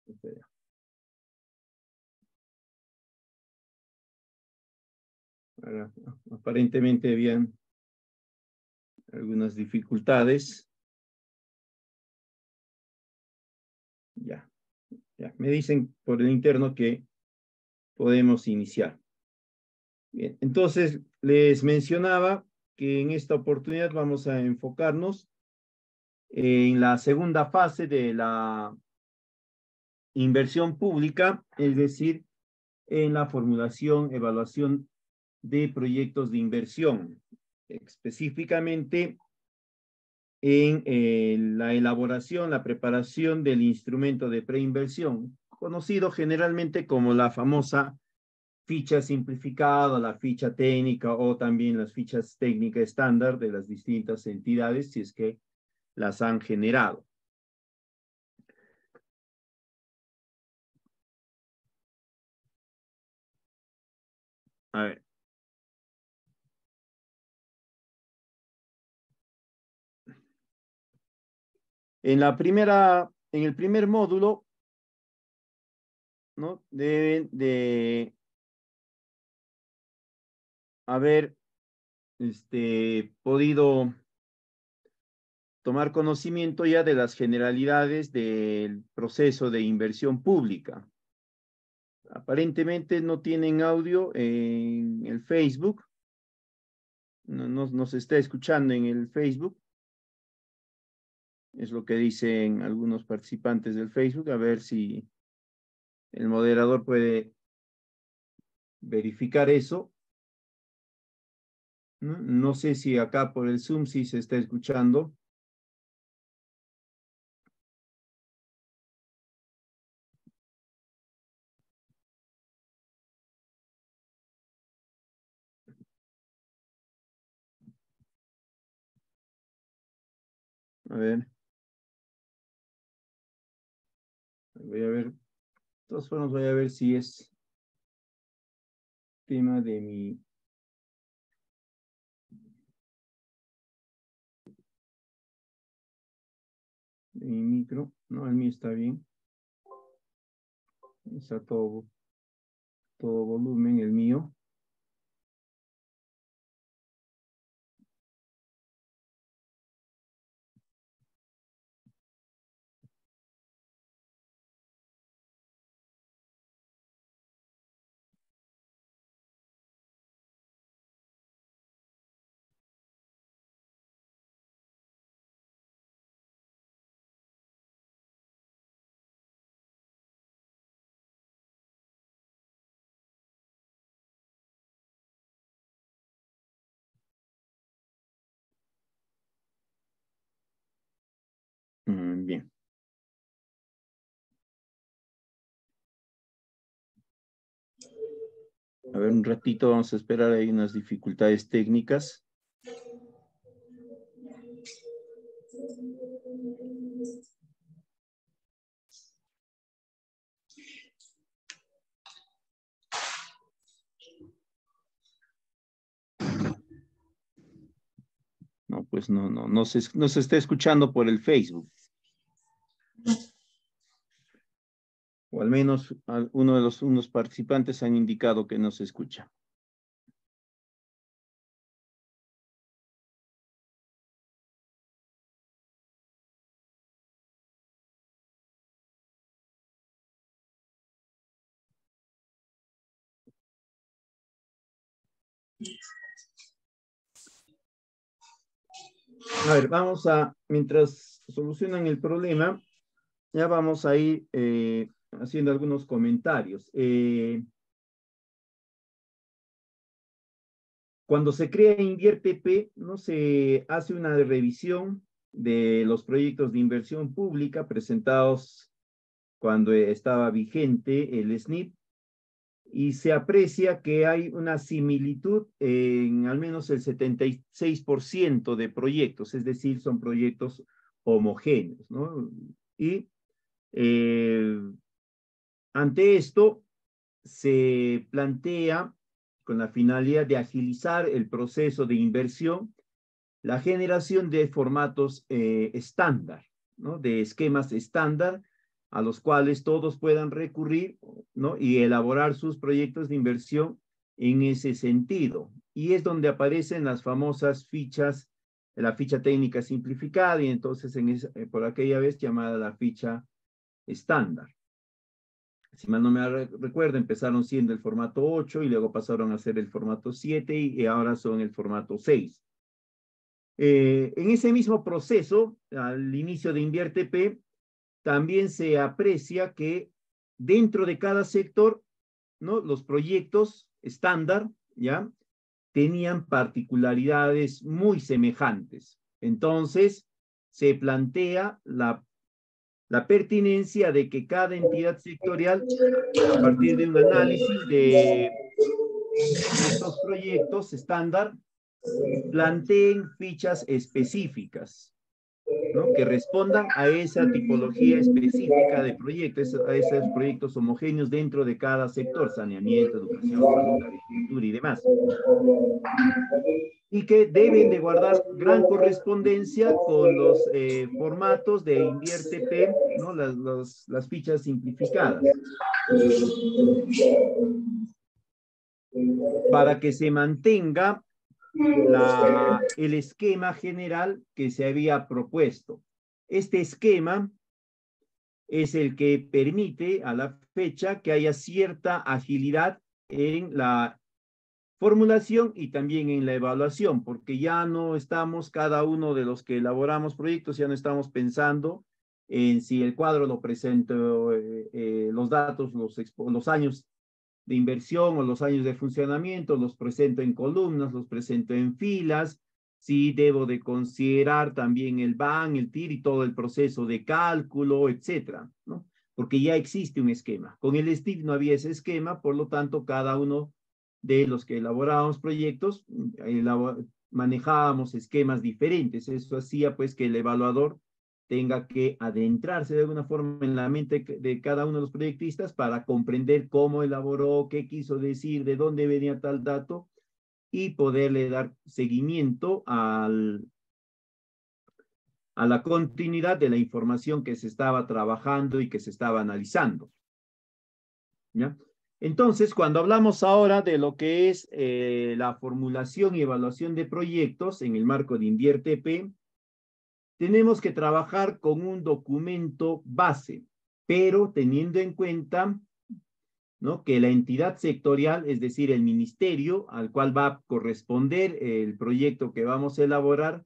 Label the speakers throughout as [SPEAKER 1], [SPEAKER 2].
[SPEAKER 1] Espera. Ahora, aparentemente habían algunas dificultades. Ya, ya. Me dicen por el interno que podemos iniciar. Bien, entonces les mencionaba que en esta oportunidad vamos a enfocarnos en la segunda fase de la inversión pública, es decir, en la formulación, evaluación de proyectos de inversión, específicamente en la elaboración, la preparación del instrumento de preinversión, conocido generalmente como la famosa ficha simplificada, la ficha técnica o también las fichas técnicas estándar de las distintas entidades, si es que las han generado. A ver. En el primer módulo, ¿no? Deben de haber podido tomar conocimiento ya de las generalidades del proceso de inversión pública. Aparentemente no tienen audio en el Facebook. No se está escuchando en el Facebook. Es lo que dicen algunos participantes del Facebook. A ver si el moderador puede verificar eso. No sé si acá por el Zoom sí se está escuchando. A ver. Voy a ver. De todas formas, voy a ver si es tema de mi micro. No, el mío está bien. Está todo volumen, el mío. Bien. A ver, un ratito vamos a esperar. Hay unas dificultades técnicas. No, pues no se está escuchando por el Facebook. O al menos unos participantes han indicado que no se escucha. A ver, mientras solucionan el problema, ya vamos a ir haciendo algunos comentarios. Cuando se crea InvierteP, no se hace una revisión de los proyectos de inversión pública presentados cuando estaba vigente el SNIP, y se aprecia que hay una similitud en al menos el 76% de proyectos, es decir, son proyectos homogéneos, ¿no? Y ante esto se plantea, con la finalidad de agilizar el proceso de inversión, la generación de formatos estándar, ¿no? De esquemas estándar a los cuales todos puedan recurrir, ¿no? Y elaborar sus proyectos de inversión en ese sentido. Y es donde aparecen las famosas fichas, la ficha técnica simplificada, y entonces por aquella vez llamada la ficha estándar. Si mal no me recuerdo, empezaron siendo el formato 8 y luego pasaron a ser el formato 7 y ahora son el formato 6. En ese mismo proceso, al inicio de InviérteP, también se aprecia que dentro de cada sector, ¿no? Los proyectos estándar, ¿ya? Tenían particularidades muy semejantes. Entonces, se plantea la pertinencia de que cada entidad sectorial, a partir de un análisis de estos proyectos estándar, planteen fichas específicas, ¿no? Que respondan a esa tipología específica de proyectos, a esos proyectos homogéneos dentro de cada sector, saneamiento, educación, salud, agricultura y demás. Y que deben de guardar gran correspondencia con los formatos de InviérteP, ¿no? Las fichas simplificadas, para que se mantenga el esquema general que se había propuesto. Este esquema es el que permite a la fecha que haya cierta agilidad en la formulación y también en la evaluación, porque ya no estamos, cada uno de los que elaboramos proyectos, ya no estamos pensando en si el cuadro lo presento, los datos, los años de inversión o los años de funcionamiento, los presento en columnas, los presento en filas, si debo de considerar también el BAN, el TIR y todo el proceso de cálculo, etcétera, ¿no? Porque ya existe un esquema. Con el STIC no había ese esquema, por lo tanto, cada uno de los que elaborábamos proyectos, manejábamos esquemas diferentes. Eso hacía pues que el evaluador tenga que adentrarse de alguna forma en la mente de cada uno de los proyectistas para comprender cómo elaboró, qué quiso decir, de dónde venía tal dato y poderle dar seguimiento a la continuidad de la información que se estaba trabajando y que se estaba analizando. ¿Ya? Entonces, cuando hablamos ahora de lo que es la formulación y evaluación de proyectos en el marco de InviérteP, tenemos que trabajar con un documento base, pero teniendo en cuenta, ¿no?, que la entidad sectorial, es decir, el ministerio al cual va a corresponder el proyecto que vamos a elaborar,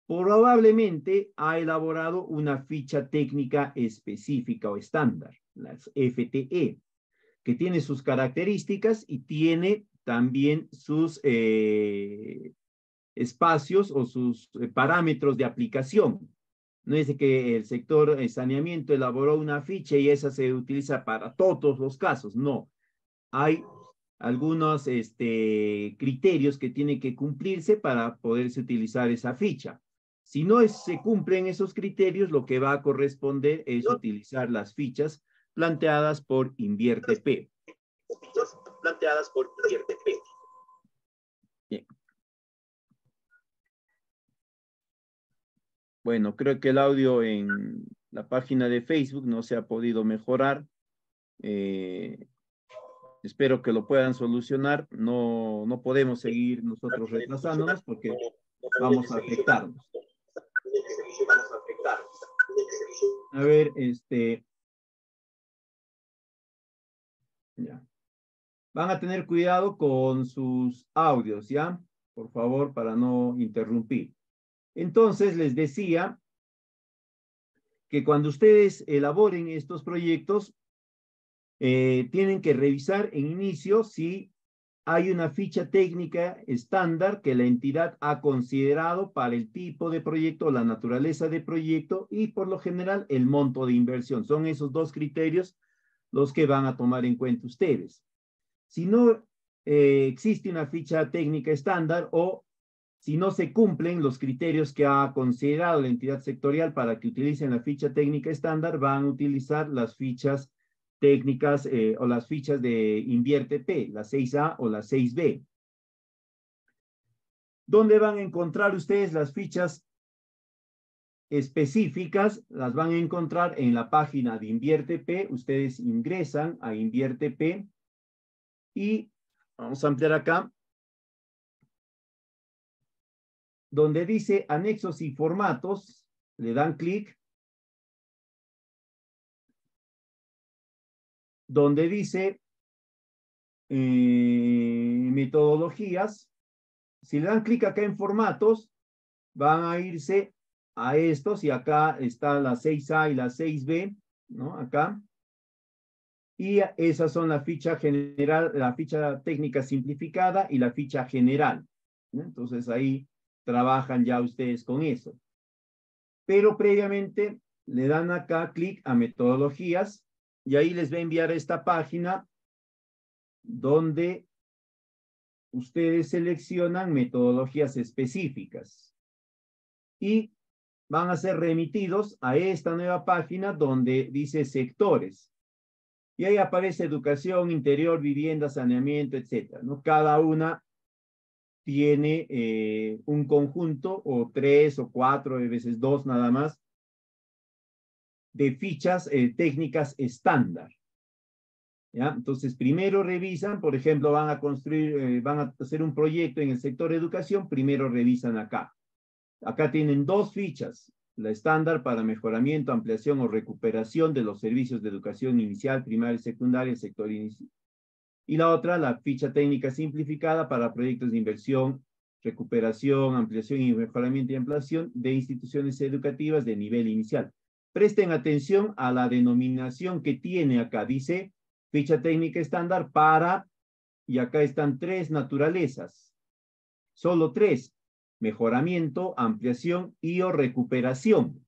[SPEAKER 1] probablemente ha elaborado una ficha técnica específica o estándar, las FTE, que tiene sus características y tiene también sus espacios o sus parámetros de aplicación. No es de que el sector saneamiento elaboró una ficha y esa se utiliza para todos los casos, no. Hay algunos criterios que tienen que cumplirse para poderse utilizar esa ficha. Si no se cumplen esos criterios, lo que va a corresponder es utilizar las fichas planteadas por InviérteP. Bien. Bueno, creo que el audio en la página de Facebook no se ha podido mejorar. Espero que lo puedan solucionar. No podemos seguir nosotros retrasándonos porque vamos a afectarnos. A ver, ya. Van a tener cuidado con sus audios, ¿ya? Por favor, para no interrumpir. Entonces, les decía que cuando ustedes elaboren estos proyectos, tienen que revisar en inicio si hay una ficha técnica estándar que la entidad ha considerado para el tipo de proyecto, la naturaleza de proyecto y por lo general el monto de inversión. Son esos dos criterios los que van a tomar en cuenta ustedes. Si no existe una ficha técnica estándar o si no se cumplen los criterios que ha considerado la entidad sectorial para que utilicen la ficha técnica estándar, van a utilizar las fichas técnicas o las fichas de InviérteP, la 6A o la 6B. ¿Dónde van a encontrar ustedes las fichas específicas las van a encontrar en la página de InvierteP. Ustedes ingresan a InvierteP y vamos a ampliar acá, donde dice anexos y formatos, le dan clic, donde dice metodologías. Si le dan clic acá en formatos, van a irse a estos, y acá está la 6A y la 6B, ¿no? Acá. Y esas son la ficha general, la ficha técnica simplificada y la ficha general, ¿no? Entonces ahí trabajan ya ustedes con eso. Pero previamente le dan acá clic a metodologías y ahí les va a enviar esta página donde ustedes seleccionan metodologías específicas y van a ser remitidos a esta nueva página donde dice sectores. Y ahí aparece educación, interior, vivienda, saneamiento, etcétera, ¿no? Cada una tiene un conjunto o 3 o 4, a veces 2 nada más, de fichas técnicas estándar. ¿Ya? Entonces, primero revisan, por ejemplo, van a construir, van a hacer un proyecto en el sector educación, primero revisan acá. Acá tienen 2 fichas, la estándar para mejoramiento, ampliación o recuperación de los servicios de educación inicial, primaria y secundaria, sector inicial. Y la otra, la ficha técnica simplificada para proyectos de inversión, recuperación, ampliación y mejoramiento y ampliación de instituciones educativas de nivel inicial. Presten atención a la denominación que tiene acá. Dice ficha técnica estándar para, y acá están 3 naturalezas. Solo 3. Mejoramiento, ampliación y o recuperación.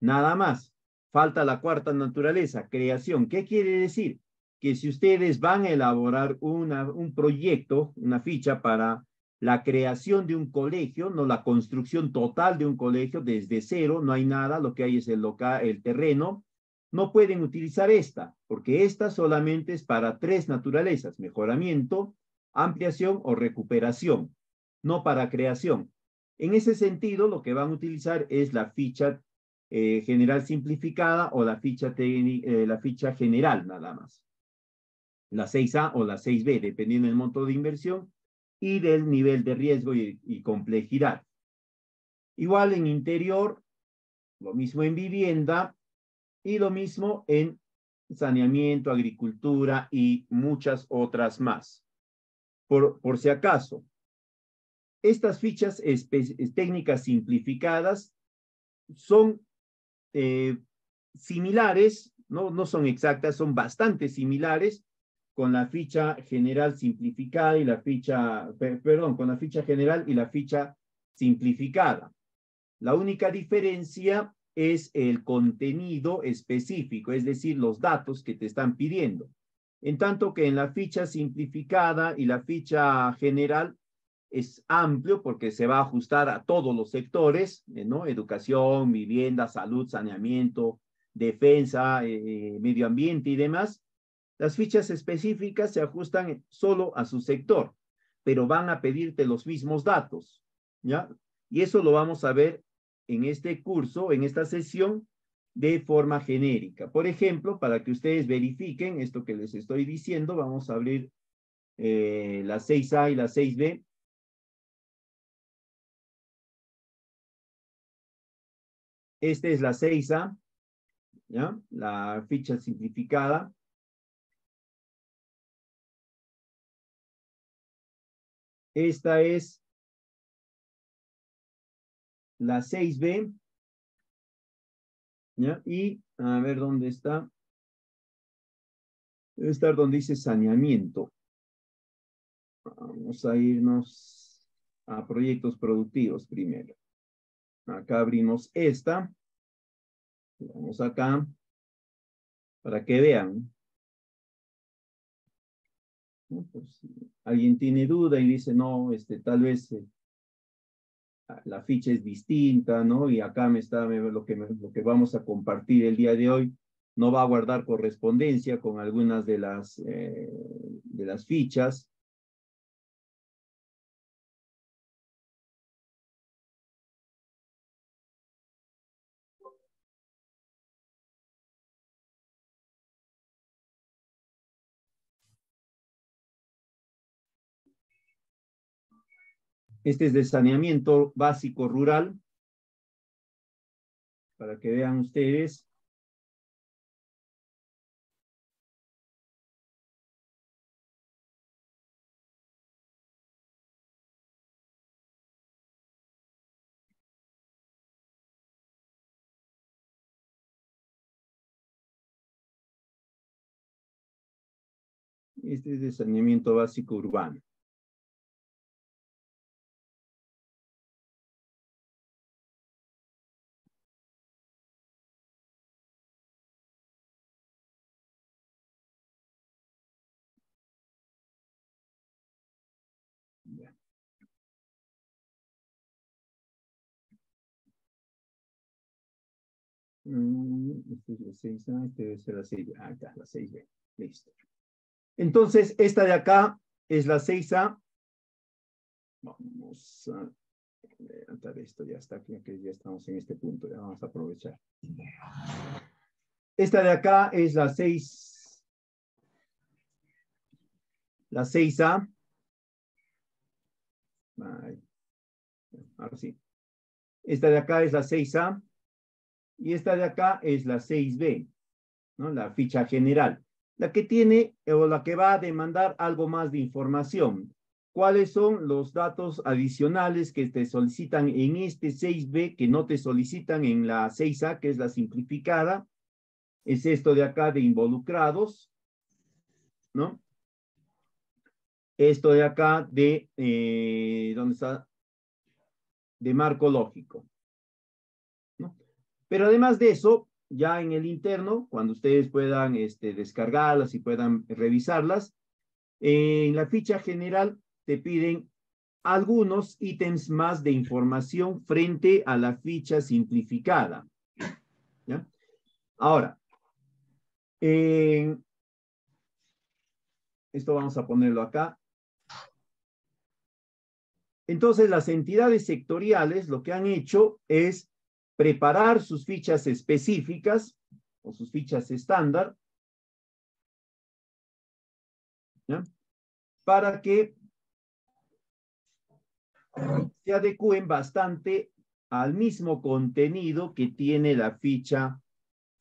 [SPEAKER 1] Nada más. Falta la 4ª naturaleza, creación. ¿Qué quiere decir? Que si ustedes van a elaborar un proyecto, una ficha para la creación de un colegio, no la construcción total de un colegio desde cero, no hay nada, lo que hay es el local, el terreno, no pueden utilizar esta, porque esta solamente es para 3 naturalezas, mejoramiento, ampliación o recuperación, no para creación. En ese sentido, lo que van a utilizar es la ficha general simplificada o la ficha general nada más. La 6A o la 6B, dependiendo del monto de inversión y del nivel de riesgo y complejidad. Igual en interior, lo mismo en vivienda y lo mismo en saneamiento, agricultura y muchas otras más. Por si acaso, estas fichas técnicas simplificadas son similares, no son exactas, son bastante similares con la ficha general simplificada y la ficha, perdón, con la ficha general y la ficha simplificada. La única diferencia es el contenido específico, es decir, los datos que te están pidiendo. En tanto que en la ficha simplificada y la ficha general es amplio porque se va a ajustar a todos los sectores, ¿no? Educación, vivienda, salud, saneamiento, defensa, medio ambiente y demás. Las fichas específicas se ajustan solo a su sector, pero van a pedirte los mismos datos, ¿ya? Y eso lo vamos a ver en este curso, en esta sesión, de forma genérica. Por ejemplo, para que ustedes verifiquen esto que les estoy diciendo, vamos a abrir la 6A y la 6B. Esta es la 6A, ¿ya? La ficha simplificada. Esta es la 6B, ¿ya? Y a ver dónde está. Debe estar donde dice saneamiento. Vamos a irnos a proyectos productivos primero. Acá abrimos esta. Vamos acá para que vean. ¿No? Pues, si alguien tiene duda y dice, no, tal vez la ficha es distinta, ¿no? Y acá lo que vamos a compartir el día de hoy no va a guardar correspondencia con algunas de las fichas. Este es de saneamiento básico rural, para que vean ustedes. Este es de saneamiento básico urbano. Ya. Este es la 6A, este debe ser la 6B. Ah, está, la 6B. Listo. Entonces, esta de acá es la 6A. Vamos a adelantar esto, ya está aquí, que ya estamos en este punto, ya vamos a aprovechar. Esta de acá es la 6A. Ahora sí. Esta de acá es la 6A y esta de acá es la 6B, ¿no? La ficha general. La que tiene o la que va a demandar algo más de información. ¿Cuáles son los datos adicionales que te solicitan en este 6B que no te solicitan en la 6A, que es la simplificada? Es esto de acá de involucrados, ¿no? Esto de acá de, ¿dónde está? De marco lógico, ¿no? Pero además de eso, ya en el interno, cuando ustedes puedan descargarlas y puedan revisarlas, en la ficha general te piden algunos ítems más de información frente a la ficha simplificada, ¿ya? Ahora, esto vamos a ponerlo acá. Entonces, las entidades sectoriales lo que han hecho es preparar sus fichas específicas o sus fichas estándar, ¿ya? Para que se adecúen bastante al mismo contenido que tiene la ficha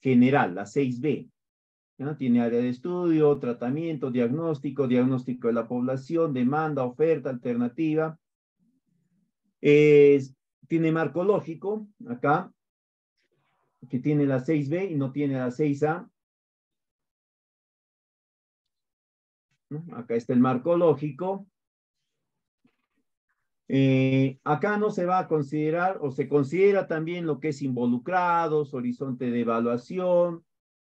[SPEAKER 1] general, la 6B. ¿No? Tiene área de estudio, tratamiento, diagnóstico, diagnóstico de la población, demanda, oferta, alternativa. Tiene marco lógico, acá, que tiene la 6B y no tiene la 6A. ¿No? Acá está el marco lógico. Acá no se va a considerar, o se considera también lo que es involucrados, horizonte de evaluación,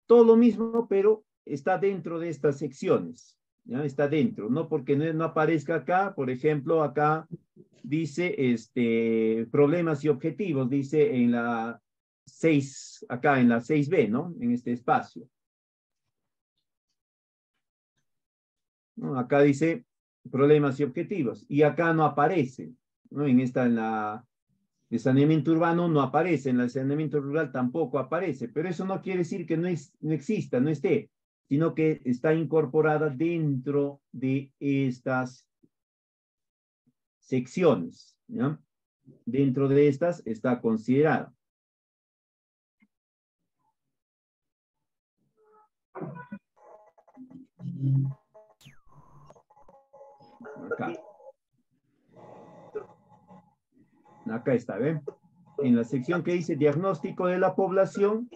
[SPEAKER 1] todo lo mismo, pero está dentro de estas secciones, ¿ya? Está dentro, no porque no aparezca acá, por ejemplo, acá dice problemas y objetivos, dice en la 6, acá en la 6B, ¿no? En este espacio. ¿No? Acá dice problemas y objetivos, y acá no aparece, ¿no? En la de saneamiento urbano no aparece, en el saneamiento rural tampoco aparece, pero eso no quiere decir que no exista, no esté, sino que está incorporada dentro de estas secciones, ¿ya? Dentro de estas está considerada. Acá. Acá está, ¿ven? En la sección que dice diagnóstico de la población,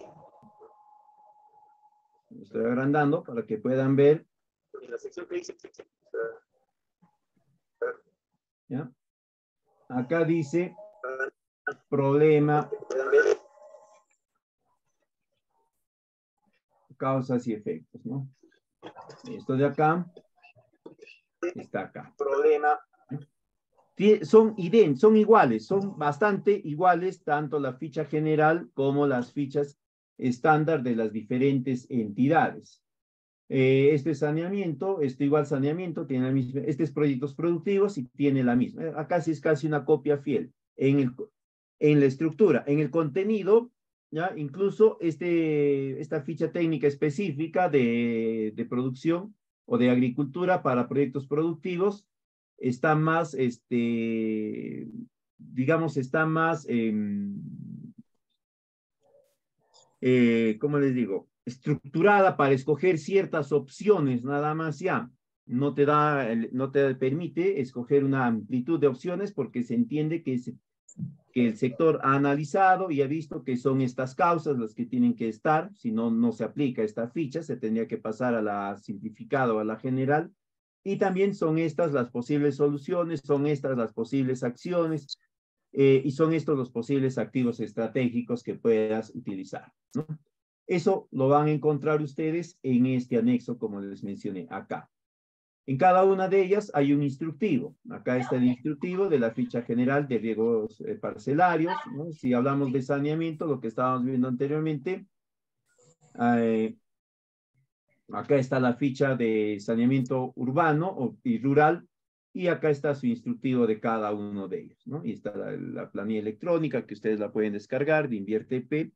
[SPEAKER 1] lo estoy agrandando para que puedan ver. En la sección que dice, ¿ya? Acá dice problema, causas y efectos, ¿no? Esto de acá está acá. Problema. Son iguales, son bastante iguales, tanto la ficha general como las fichas estándar de las diferentes entidades. Este saneamiento, igual saneamiento, tiene la misma, este es proyectos productivos y tiene la misma. Acá sí es casi una copia fiel en la estructura. En el contenido, ¿ya? Incluso esta ficha técnica específica de producción o de agricultura para proyectos productivos está más, digamos, está más, ¿cómo les digo? Estructurada para escoger ciertas opciones, nada más ya. No te permite escoger una amplitud de opciones porque se entiende que el sector ha analizado y ha visto que son estas causas las que tienen que estar, si no, no se aplica esta ficha, se tendría que pasar a la simplificada o a la general, y también son estas las posibles soluciones, son estas las posibles acciones, y son estos los posibles activos estratégicos que puedas utilizar, ¿no? Eso lo van a encontrar ustedes en este anexo, como les mencioné acá. En cada una de ellas hay un instructivo. Acá está el instructivo de la ficha general de riegos parcelarios, ¿no? Si hablamos de saneamiento, lo que estábamos viendo anteriormente, acá está la ficha de saneamiento urbano y rural, y acá está su instructivo de cada uno de ellos, ¿no? Y está la planilla electrónica que ustedes la pueden descargar de InvierteP,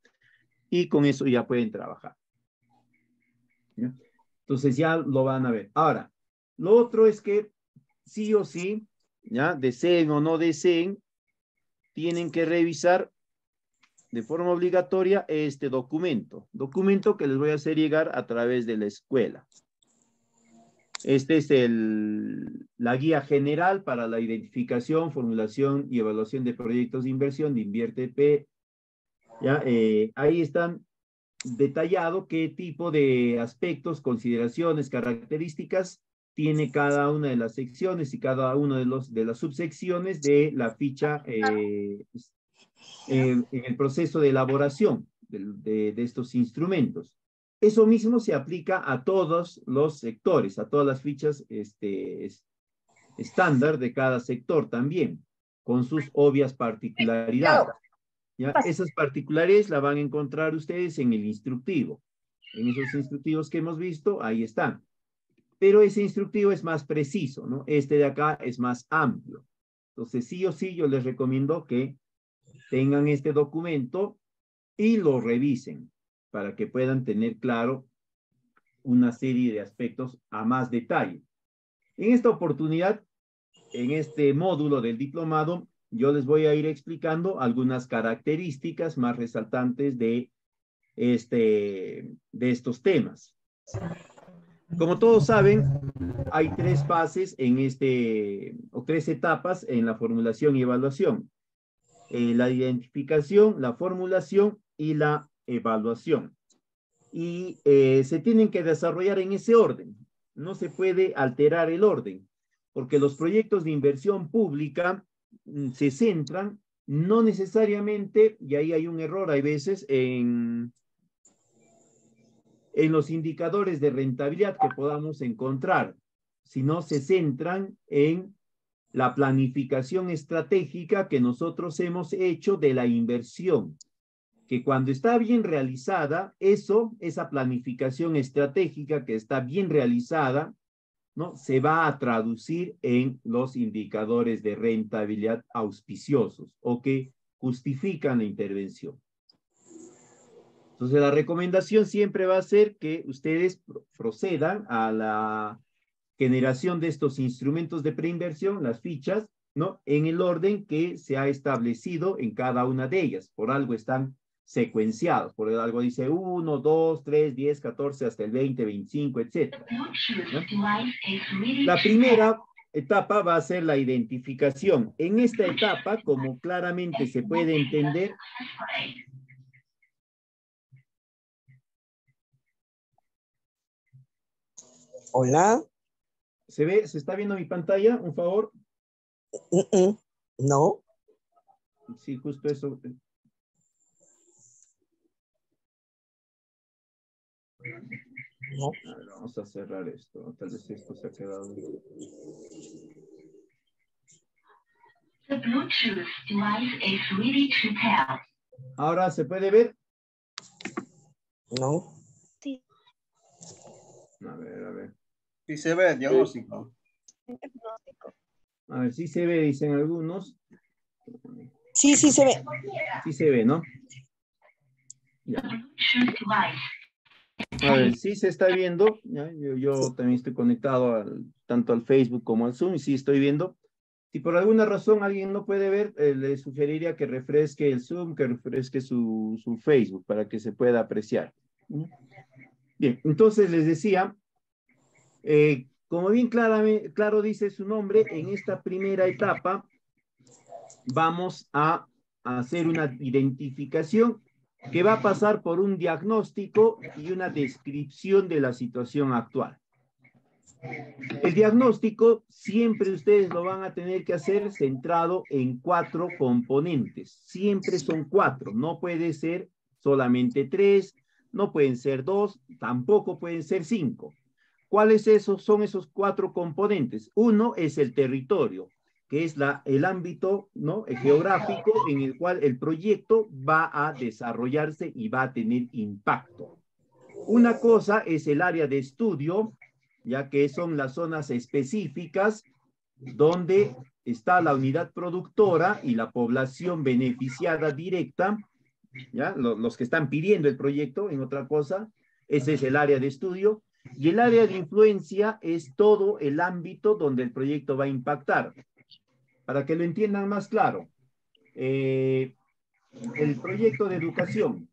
[SPEAKER 1] y con eso ya pueden trabajar, ¿ya? Entonces ya lo van a ver. Ahora, lo otro es que sí o sí, ya, deseen o no deseen, tienen que revisar de forma obligatoria este documento que les voy a hacer llegar a través de la escuela. Este es la guía general para la identificación, formulación y evaluación de proyectos de inversión de InvierteP. ¿Ya? Ahí están detallado qué tipo de aspectos, consideraciones, características tiene cada una de las secciones y cada una de las subsecciones de la ficha en el proceso de elaboración de estos instrumentos. Eso mismo se aplica a todos los sectores, a todas las fichas estándar de cada sector también, con sus obvias particularidades. ¿Ya? Esas particularidades las van a encontrar ustedes en el instructivo. En esos instructivos que hemos visto, ahí están. Pero ese instructivo es más preciso, ¿no? Este de acá es más amplio. Entonces, sí o sí, yo les recomiendo que tengan este documento y lo revisen para que puedan tener claro una serie de aspectos a más detalle. En esta oportunidad, en este módulo del diplomado, yo les voy a ir explicando algunas características más resaltantes de estos temas. Como todos saben, hay tres fases o tres etapas en la formulación y evaluación. La identificación, la formulación y la evaluación. Y se tienen que desarrollar en ese orden. No se puede alterar el orden, porque los proyectos de inversión pública se centran no necesariamente, y ahí hay un error, hay veces, en los indicadores de rentabilidad que podamos encontrar, sino se centran en la planificación estratégica que nosotros hemos hecho de la inversión, que cuando está bien realizada, esa planificación estratégica que está bien realizada, ¿no? Se va a traducir en los indicadores de rentabilidad auspiciosos o que justifican la intervención. Entonces, la recomendación siempre va a ser que ustedes procedan a la generación de estos instrumentos de preinversión, las fichas, ¿no? En el orden que se ha establecido en cada una de ellas. Por algo están secuenciados. Por algo dice 1, 2, 3, 10, 14, hasta el 20, 25, etc. ¿No? La primera etapa va a ser la identificación. En esta etapa, como claramente se puede entender,
[SPEAKER 2] Hola.
[SPEAKER 1] ¿se está viendo mi pantalla? Un favor.
[SPEAKER 2] No.
[SPEAKER 1] Sí, justo eso.
[SPEAKER 2] No.
[SPEAKER 1] A ver, vamos a cerrar esto. Tal vez esto se ha quedado.
[SPEAKER 3] The Bluetooth device is ready to pair.
[SPEAKER 1] Ahora, ¿se puede ver?
[SPEAKER 2] No.
[SPEAKER 4] Sí.
[SPEAKER 1] A ver.
[SPEAKER 5] Sí se ve, diagnóstico.
[SPEAKER 1] A ver, sí se ve, dicen algunos.
[SPEAKER 2] Sí, sí se ve.
[SPEAKER 1] Sí se ve, ¿no? Ya.
[SPEAKER 3] The Bluetooth device
[SPEAKER 1] A ver, sí se está viendo. ¿Ya? Yo también estoy conectado tanto al Facebook como al Zoom y sí estoy viendo. Si por alguna razón alguien no puede ver, le sugeriría que refresque el Zoom, que refresque su Facebook para que se pueda apreciar. Bien, entonces les decía, como bien claro dice su nombre, en esta primera etapa vamos a hacer una identificación que va a pasar por un diagnóstico y una descripción de la situación actual. El diagnóstico siempre ustedes lo van a tener que hacer centrado en 4 componentes. Siempre son 4, no puede ser solamente 3, no pueden ser 2, tampoco pueden ser 5. ¿Cuáles son esos 4 componentes? Uno es el territorio, que es el ámbito, ¿no?, geográfico en el cual el proyecto va a desarrollarse y va a tener impacto. Una cosa es el área de estudio, ya que son las zonas específicas donde está la unidad productora y la población beneficiada directa, ¿ya? Los que están pidiendo el proyecto, en otra cosa, ese es el área de estudio. Y el área de influencia es todo el ámbito donde el proyecto va a impactar. Para que lo entiendan más claro, el proyecto de educación,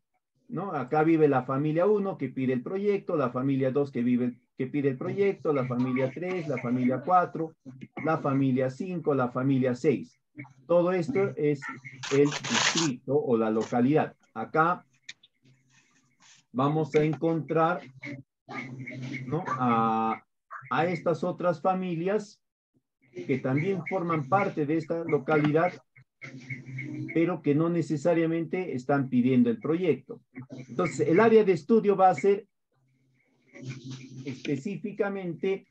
[SPEAKER 1] ¿no? Acá vive la familia 1 que pide el proyecto, la familia 2 que pide el proyecto, la familia 3, la familia 4, la familia 5, la familia 6. Todo esto es el distrito o la localidad. Acá vamos a encontrar, ¿no?, a estas otras familias que también forman parte de esta localidad, pero que no necesariamente están pidiendo el proyecto. Entonces, el área de estudio va a ser específicamente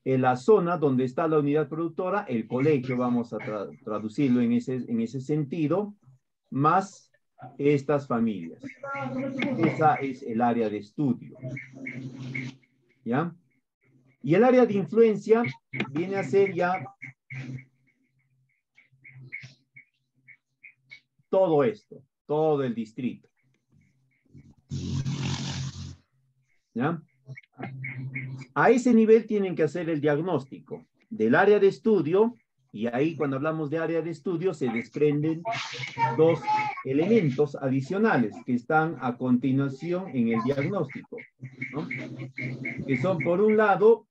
[SPEAKER 1] en la zona donde está la unidad productora, el colegio, vamos a traducirlo en ese sentido, más estas familias. Esa es el área de estudio. ¿Ya? Y el área de influencia viene a ser ya todo esto, todo el distrito. ¿Ya? A ese nivel tienen que hacer el diagnóstico del área de estudio, y ahí cuando hablamos de área de estudio se desprenden 2 elementos adicionales que están a continuación en el diagnóstico, ¿no?, que son, por un lado,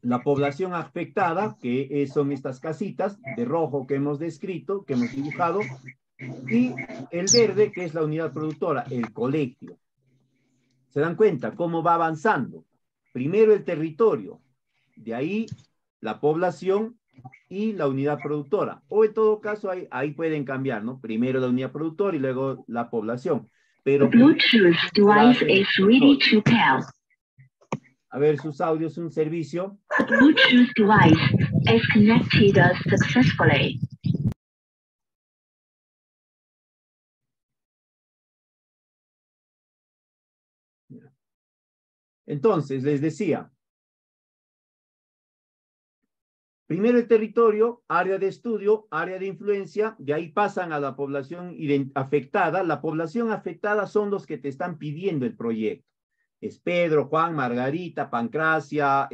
[SPEAKER 1] la población afectada, que son estas casitas de rojo que hemos descrito, que hemos dibujado, y el verde, que es la unidad productora, el colegio. ¿Se dan cuenta cómo va avanzando? Primero el territorio, de ahí la población y la unidad productora. O en todo caso, ahí pueden cambiar, ¿no? Primero la unidad productora y luego la población. Pero
[SPEAKER 3] Bluetooth device is ready to pair.
[SPEAKER 1] A ver, sus audios, un servicio.
[SPEAKER 3] Bluetooth device is connected successfully.
[SPEAKER 1] Entonces, les decía, primero el territorio, área de estudio, área de influencia, de ahí pasan a la población afectada. La población afectada son los que te están pidiendo el proyecto. Es Pedro, Juan, Margarita, Pancracia,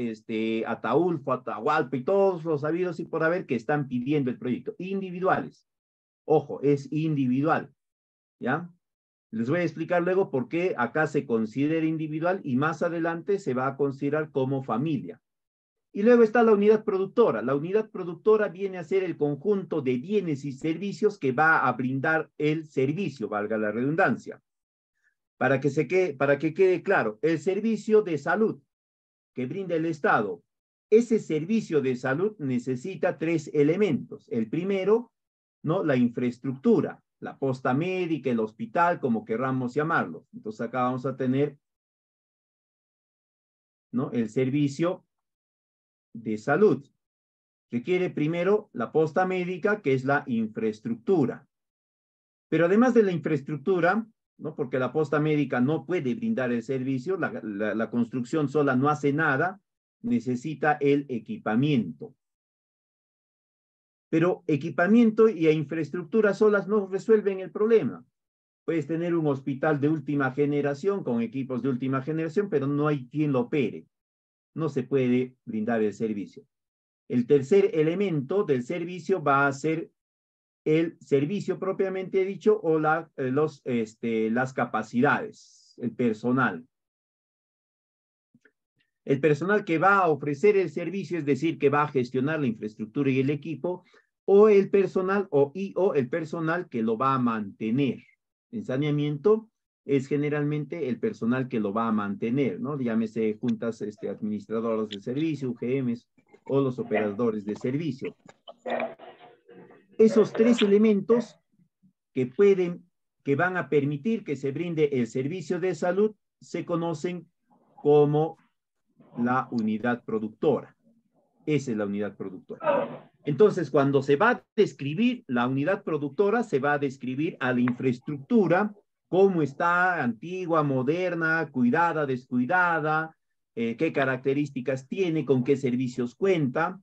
[SPEAKER 1] Ataulfo, Atahualpa y todos los habidos y por haber que están pidiendo el proyecto. Individuales. Ojo, es individual. ¿Ya? Les voy a explicar luego por qué acá se considera individual y más adelante se va a considerar como familia. Y luego está la unidad productora. La unidad productora viene a ser el conjunto de bienes y servicios que va a brindar el servicio, valga la redundancia. Para que quede claro, el servicio de salud que brinda el Estado, ese servicio de salud necesita 3 elementos. El primero, ¿no?, la infraestructura, la posta médica, el hospital, como querramos llamarlo. Entonces acá vamos a tener, ¿no?, el servicio de salud. Requiere primero la posta médica, que es la infraestructura. Pero además de la infraestructura, ¿no?, porque la posta médica no puede brindar el servicio, la construcción sola no hace nada, necesita el equipamiento. Pero equipamiento y infraestructura solas no resuelven el problema. Puedes tener un hospital de última generación con equipos de última generación, pero no hay quien lo opere. No se puede brindar el servicio. El tercer elemento del servicio va a ser el servicio propiamente dicho o las capacidades, el personal. El personal que va a ofrecer el servicio, es decir, que va a gestionar la infraestructura y el equipo, o el personal o el personal que lo va a mantener. En saneamiento es generalmente el personal que lo va a mantener, ¿no? Llámese juntas administradoras de servicio, UGMs o los operadores de servicio. Esos tres elementos que van a permitir que se brinde el servicio de salud se conocen como la unidad productora. Esa es la unidad productora. Entonces, cuando se va a describir la unidad productora, se va a describir a la infraestructura, cómo está, antigua, moderna, cuidada, descuidada, qué características tiene, con qué servicios cuenta.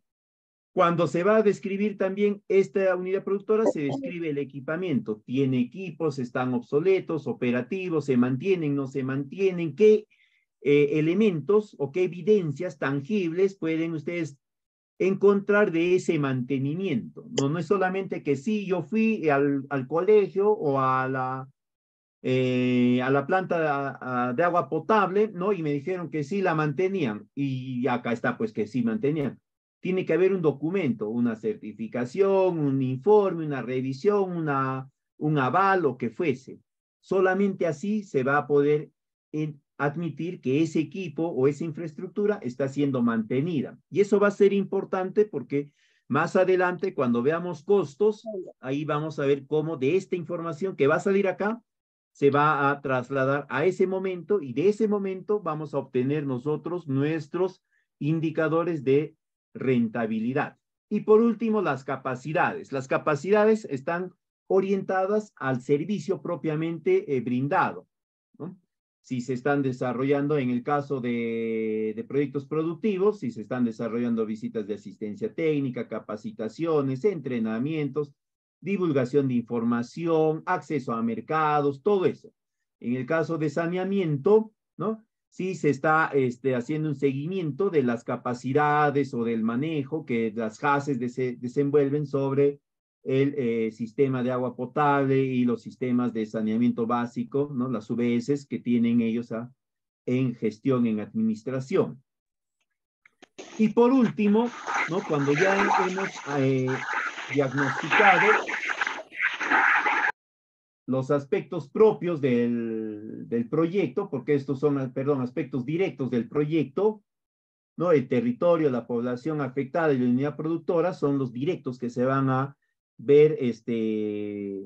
[SPEAKER 1] Cuando se va a describir también esta unidad productora, se describe el equipamiento. Tiene equipos, están obsoletos, operativos, se mantienen, no se mantienen, qué elementos o qué evidencias tangibles pueden ustedes encontrar de ese mantenimiento. No es solamente que sí, yo fui al colegio o a la planta de agua potable, ¿no? Y me dijeron que sí la mantenían. Y acá está, pues, que sí mantenían. Tiene que haber un documento, una certificación, un informe, una revisión, un aval, o que fuese. Solamente así se va a poder admitir que ese equipo o esa infraestructura está siendo mantenida. Y eso va a ser importante porque más adelante, cuando veamos costos, ahí vamos a ver cómo de esta información que va a salir acá, se va a trasladar a ese momento, y de ese momento vamos a obtener nosotros nuestros indicadores de rentabilidad. Y por último, las capacidades. Las capacidades están orientadas al servicio propiamente brindado, ¿no? Si se están desarrollando, en el caso de proyectos productivos, si se están desarrollando visitas de asistencia técnica, capacitaciones, entrenamientos, divulgación de información, acceso a mercados, todo eso. En el caso de saneamiento, ¿no? Sí se está haciendo un seguimiento de las capacidades o del manejo que las JASES desenvuelven sobre el sistema de agua potable y los sistemas de saneamiento básico, ¿no? Las UBS que tienen ellos en gestión, en administración. Y por último, ¿no? Cuando ya hemos diagnosticado los aspectos propios del proyecto, porque estos son, perdón, aspectos directos del proyecto, ¿no? El territorio, la población afectada y la unidad productora son los directos que se van a ver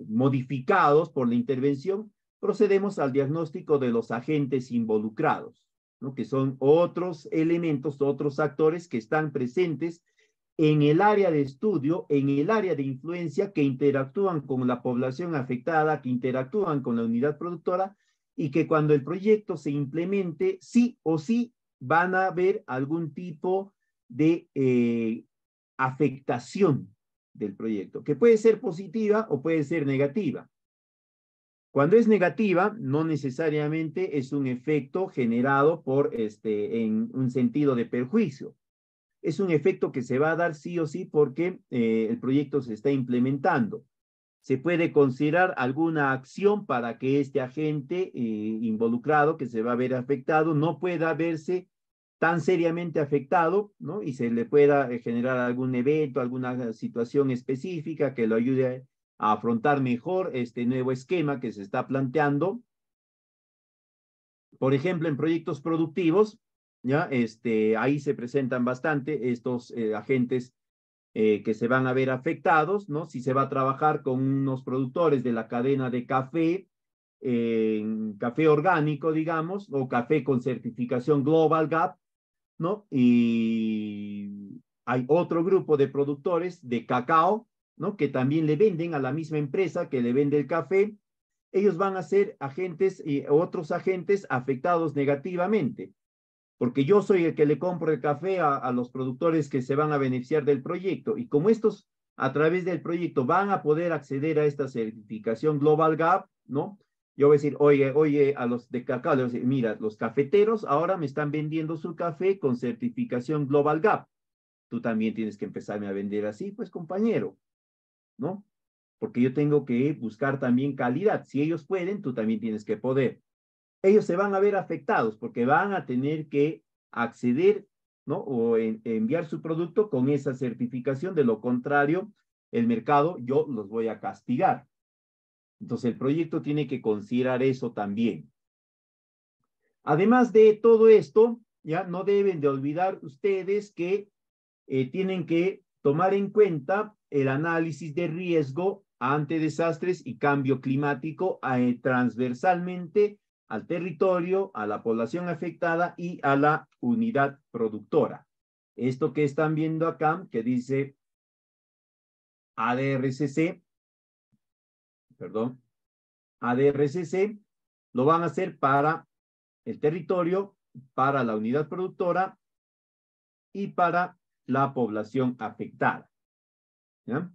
[SPEAKER 1] modificados por la intervención. Procedemos al diagnóstico de los agentes involucrados, ¿no? Que son otros elementos, otros actores que están presentes en el área de estudio, en el área de influencia, que interactúan con la población afectada, que interactúan con la unidad productora, y que cuando el proyecto se implemente, sí o sí van a haber algún tipo de afectación del proyecto, que puede ser positiva o puede ser negativa. Cuando es negativa, no necesariamente es un efecto generado en un sentido de perjuicio. Es un efecto que se va a dar sí o sí porque el proyecto se está implementando. Se puede considerar alguna acción para que este agente involucrado, que se va a ver afectado, no pueda verse tan seriamente afectado, ¿no? Y se le pueda generar algún evento, alguna situación específica que lo ayude a afrontar mejor este nuevo esquema que se está planteando. Por ejemplo, en proyectos productivos, ¿ya? Ahí se presentan bastante estos agentes que se van a ver afectados, ¿no? Si se va a trabajar con unos productores de la cadena de café, café orgánico, digamos, o café con certificación Global Gap, ¿no? Y hay otro grupo de productores de cacao, ¿no? Que también le venden a la misma empresa que le vende el café. Ellos van a ser agentes y otros agentes afectados negativamente, porque yo soy el que le compro el café a los productores que se van a beneficiar del proyecto, y como estos a través del proyecto van a poder acceder a esta certificación Global Gap, ¿no? yo voy a decir, oye, a los de cacao, le voy a decir, mira, los cafeteros ahora me están vendiendo su café con certificación Global Gap. Tú también tienes que empezarme a vender así, pues, compañero, ¿no? Porque yo tengo que buscar también calidad. Si ellos pueden, tú también tienes que poder. Ellos se van a ver afectados porque van a tener que acceder, ¿no? O enviar su producto con esa certificación. De lo contrario, el mercado, yo los voy a castigar. Entonces, el proyecto tiene que considerar eso también. Además de todo esto, ya no deben de olvidar ustedes que tienen que tomar en cuenta el análisis de riesgo ante desastres y cambio climático transversalmente al territorio, a la población afectada y a la unidad productora. Esto que están viendo acá, que dice ADRCC, perdón, ADRCC, lo van a hacer para el territorio, para la unidad productora y para la población afectada. ¿Ya?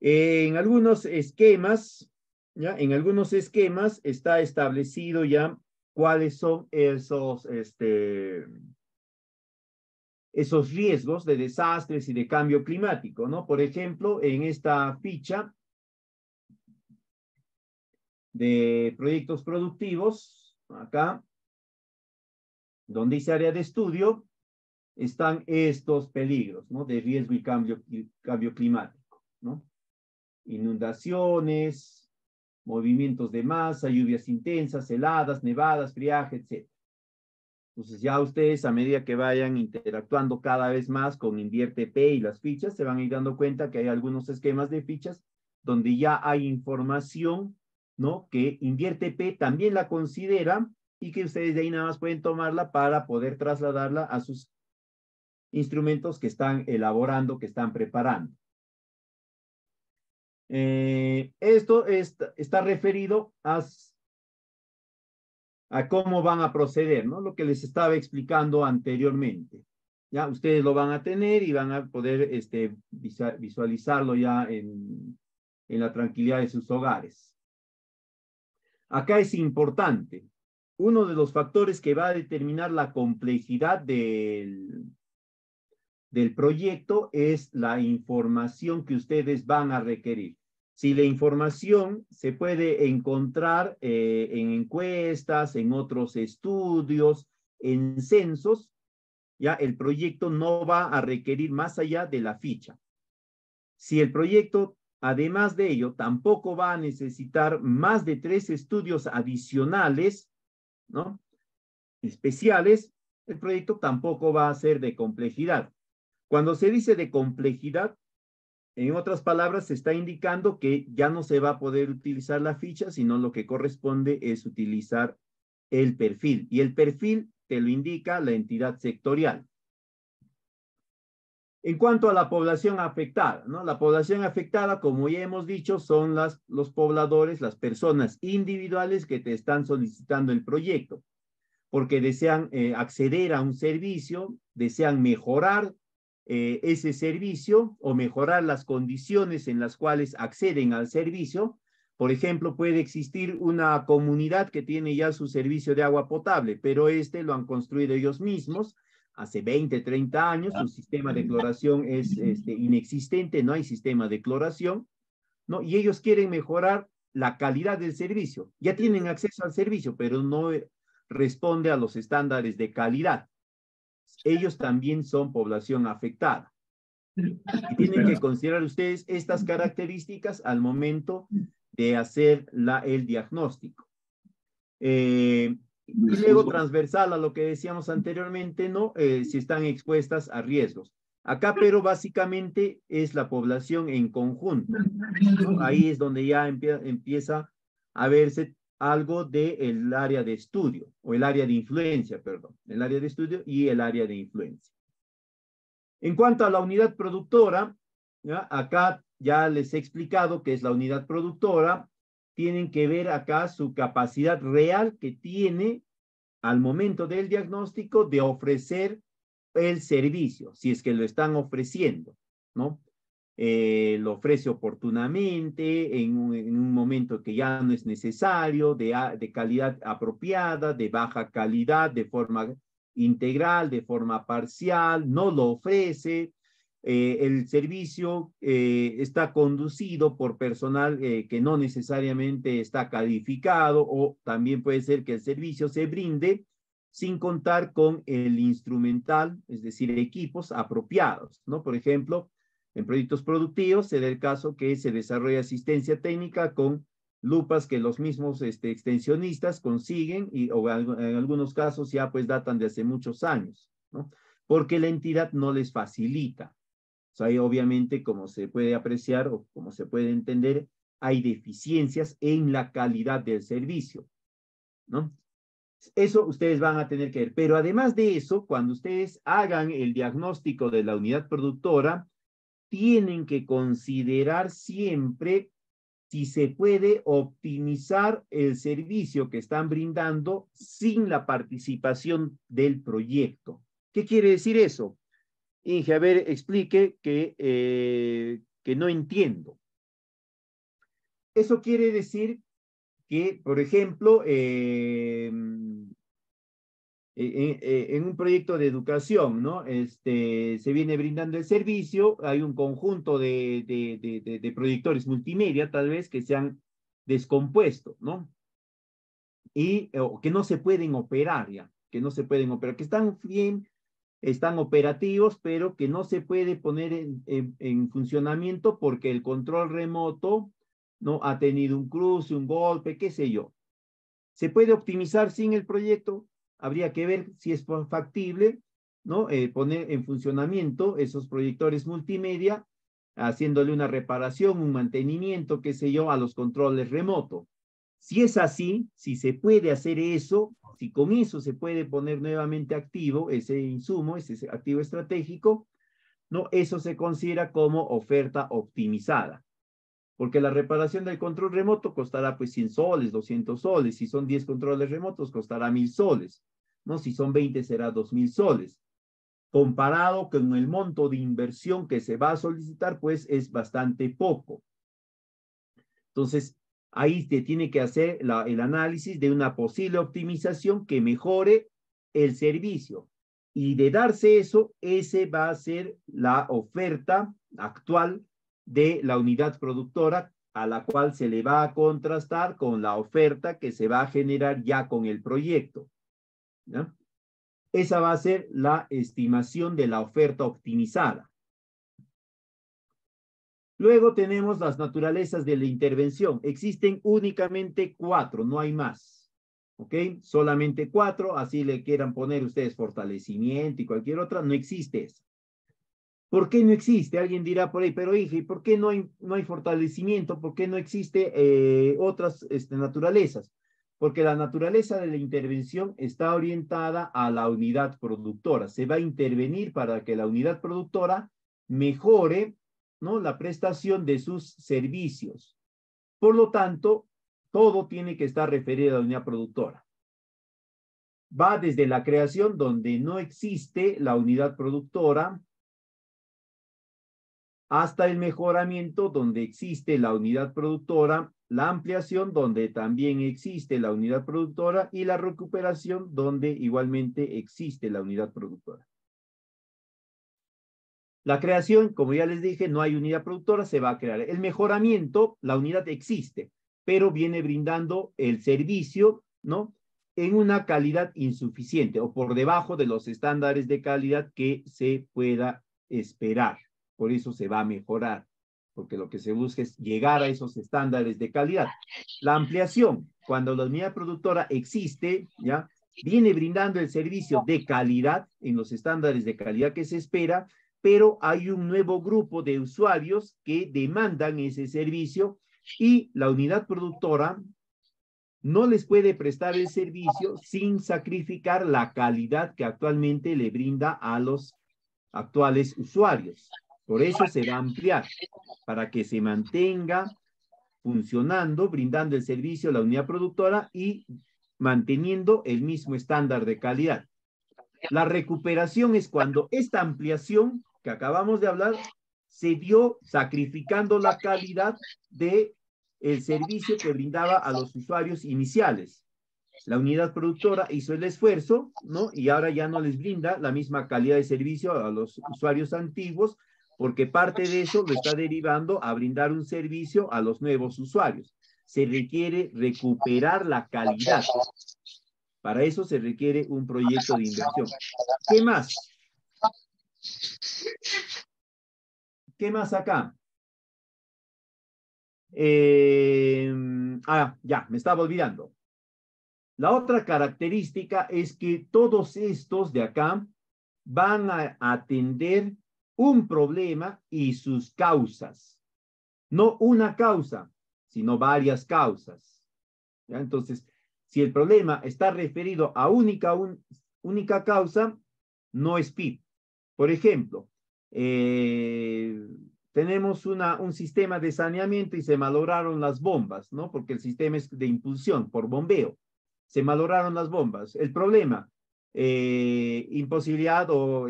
[SPEAKER 1] En algunos esquemas, ¿ya? En algunos esquemas está establecido ya cuáles son esos riesgos de desastres y de cambio climático, ¿no? Por ejemplo, en esta ficha de proyectos productivos, acá, donde dice área de estudio, están estos peligros, ¿no? De riesgo y cambio climático, ¿no? Inundaciones, movimientos de masa, lluvias intensas, heladas, nevadas, friaje, etc. Entonces ya ustedes, a medida que vayan interactuando cada vez más con InvierTP y las fichas, se van a ir dando cuenta que hay algunos esquemas de fichas donde ya hay información, ¿no? Que InvierTP también la considera y que ustedes de ahí nada más pueden tomarla para poder trasladarla a sus instrumentos que están elaborando, que están preparando. Esto está referido a cómo van a proceder, ¿no? Lo que les estaba explicando anteriormente. Ya ustedes lo van a tener y van a poder visualizarlo ya en la tranquilidad de sus hogares. Acá es importante. Uno de los factores que va a determinar la complejidad del proyecto es la información que ustedes van a requerir. Si la información se puede encontrar en encuestas, en otros estudios, en censos, ya el proyecto no va a requerir más allá de la ficha. Si el proyecto, además de ello, tampoco va a necesitar más de 3 estudios adicionales, ¿no? Especiales, el proyecto tampoco va a ser de complejidad. Cuando se dice de complejidad, en otras palabras, se está indicando que ya no se va a poder utilizar la ficha, sino lo que corresponde es utilizar el perfil. Y el perfil te lo indica la entidad sectorial. En cuanto a la población afectada, ¿no? La población afectada, como ya hemos dicho, son los pobladores, las personas individuales que te están solicitando el proyecto, porque desean acceder a un servicio, desean mejorar ese servicio o mejorar las condiciones en las cuales acceden al servicio. Por ejemplo, puede existir una comunidad que tiene ya su servicio de agua potable, pero lo han construido ellos mismos hace 20, 30 años, su sistema de cloración es inexistente, no hay sistema de cloración, ¿no? Y ellos quieren mejorar la calidad del servicio. Ya tienen acceso al servicio, pero no responde a los estándares de calidad. Ellos también son población afectada. Y tienen que considerar ustedes estas características al momento de hacer el diagnóstico. Y luego transversal a lo que decíamos anteriormente, ¿no? Si están expuestas a riesgos. Acá, pero básicamente es la población en conjunto, ¿no? Ahí es donde ya empieza a verse algo del área de estudio, o el área de influencia, perdón, el área de estudio y el área de influencia. En cuanto a la unidad productora, ¿ya? Acá ya les he explicado qué es la unidad productora. Tienen que ver acá su capacidad real que tiene al momento del diagnóstico de ofrecer el servicio, si es que lo están ofreciendo, ¿no? lo ofrece oportunamente, en un momento que ya no es necesario, de calidad apropiada, de baja calidad, de forma integral, de forma parcial, no lo ofrece. El servicio está conducido por personal que no necesariamente está calificado, o también puede ser que el servicio se brinde sin contar con el instrumental, es decir, equipos apropiados, ¿no? Por ejemplo, en proyectos productivos se da el caso que se desarrolla asistencia técnica con lupas que los mismos extensionistas consiguen o en algunos casos ya pues datan de hace muchos años, ¿no? Porque la entidad no les facilita. O sea, hay, obviamente, como se puede apreciar o como se puede entender, hay deficiencias en la calidad del servicio, ¿no? Eso ustedes van a tener que ver. Pero además de eso, cuando ustedes hagan el diagnóstico de la unidad productora, tienen que considerar siempre si se puede optimizar el servicio que están brindando sin la participación del proyecto. ¿Qué quiere decir eso? Inge, a ver, explique que no entiendo. Eso quiere decir que, por ejemplo, en un proyecto de educación, ¿no? Se viene brindando el servicio, hay un conjunto de proyectores multimedia, tal vez, que se han descompuesto, ¿no? Y que no se pueden operar ya, que no se pueden operar, que están bien, están operativos, pero que no se puede poner en funcionamiento porque el control remoto, ¿no? Ha tenido un cruce, un golpe, qué sé yo. ¿Se puede optimizar sin el proyecto? Habría que ver si es factible, ¿no? Poner en funcionamiento esos proyectores multimedia, haciéndole una reparación, un mantenimiento, qué sé yo, a los controles remotos. Si es así, si se puede hacer eso, si con eso se puede poner nuevamente activo ese insumo, ese activo estratégico, ¿no? Eso se considera como oferta optimizada. Porque la reparación del control remoto costará pues 100 soles, 200 soles. Si son 10 controles remotos, costará 1000 soles. ¿No? Si son 20, será 2000 soles. Comparado con el monto de inversión que se va a solicitar, pues es bastante poco. Entonces, ahí te tiene que hacer el análisis de una posible optimización que mejore el servicio. Y de darse eso, ese va a ser la oferta actual de la unidad productora, a la cual se le va a contrastar con la oferta que se va a generar ya con el proyecto, ¿no? Esa va a ser la estimación de la oferta optimizada. Luego tenemos las naturalezas de la intervención. Existen únicamente 4, no hay más. ¿Ok? Solamente 4, así le quieran poner ustedes fortalecimiento y cualquier otra, no existe eso. ¿Por qué no existe? Alguien dirá por ahí, pero hija, ¿por qué no hay fortalecimiento? ¿Por qué no existe otras naturalezas? Porque la naturaleza de la intervención está orientada a la unidad productora. Se va a intervenir para que la unidad productora mejore, ¿no?, la prestación de sus servicios. Por lo tanto, todo tiene que estar referido a la unidad productora. Va desde la creación, donde no existe la unidad productora, hasta el mejoramiento, donde existe la unidad productora, la ampliación, donde también existe la unidad productora, y la recuperación, donde igualmente existe la unidad productora. La creación, como ya les dije, no hay unidad productora, se va a crear. El mejoramiento, la unidad existe, pero viene brindando el servicio, ¿no?, en una calidad insuficiente o por debajo de los estándares de calidad que se pueda esperar. Por eso se va a mejorar, porque lo que se busca es llegar a esos estándares de calidad. La ampliación, cuando la unidad productora existe, ¿ya?, viene brindando el servicio de calidad en los estándares de calidad que se espera, pero hay un nuevo grupo de usuarios que demandan ese servicio y la unidad productora no les puede prestar el servicio sin sacrificar la calidad que actualmente le brinda a los actuales usuarios. Por eso se va a ampliar, para que se mantenga funcionando, brindando el servicio a la unidad productora y manteniendo el mismo estándar de calidad. La recuperación es cuando esta ampliación que acabamos de hablar se dio sacrificando la calidad del servicio que brindaba a los usuarios iniciales. La unidad productora hizo el esfuerzo, ¿no? Y ahora ya no les brinda la misma calidad de servicio a los usuarios antiguos, porque parte de eso lo está derivando a brindar un servicio a los nuevos usuarios. Se requiere recuperar la calidad. Para eso se requiere un proyecto de inversión. ¿Qué más? ¿Qué más acá? Ya, me estaba olvidando. La otra característica es que todos estos de acá van a atender un problema y sus causas. No una causa, sino varias causas. ¿Ya? Entonces, si el problema está referido a única causa, no es PIB. Por ejemplo, tenemos un sistema de saneamiento y se malograron las bombas, ¿no? Porque el sistema es de impulsión por bombeo. Se malograron las bombas. El problema, imposibilidad o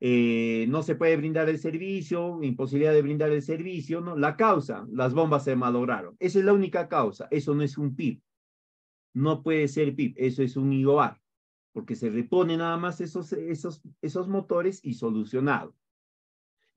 [SPEAKER 1] no se puede brindar el servicio, imposibilidad de brindar el servicio, ¿no? La causa, las bombas se malograron. Esa es la única causa. Eso no es un PIB. No puede ser PIB. Eso es un IOAR. Porque se repone nada más esos motores y solucionado.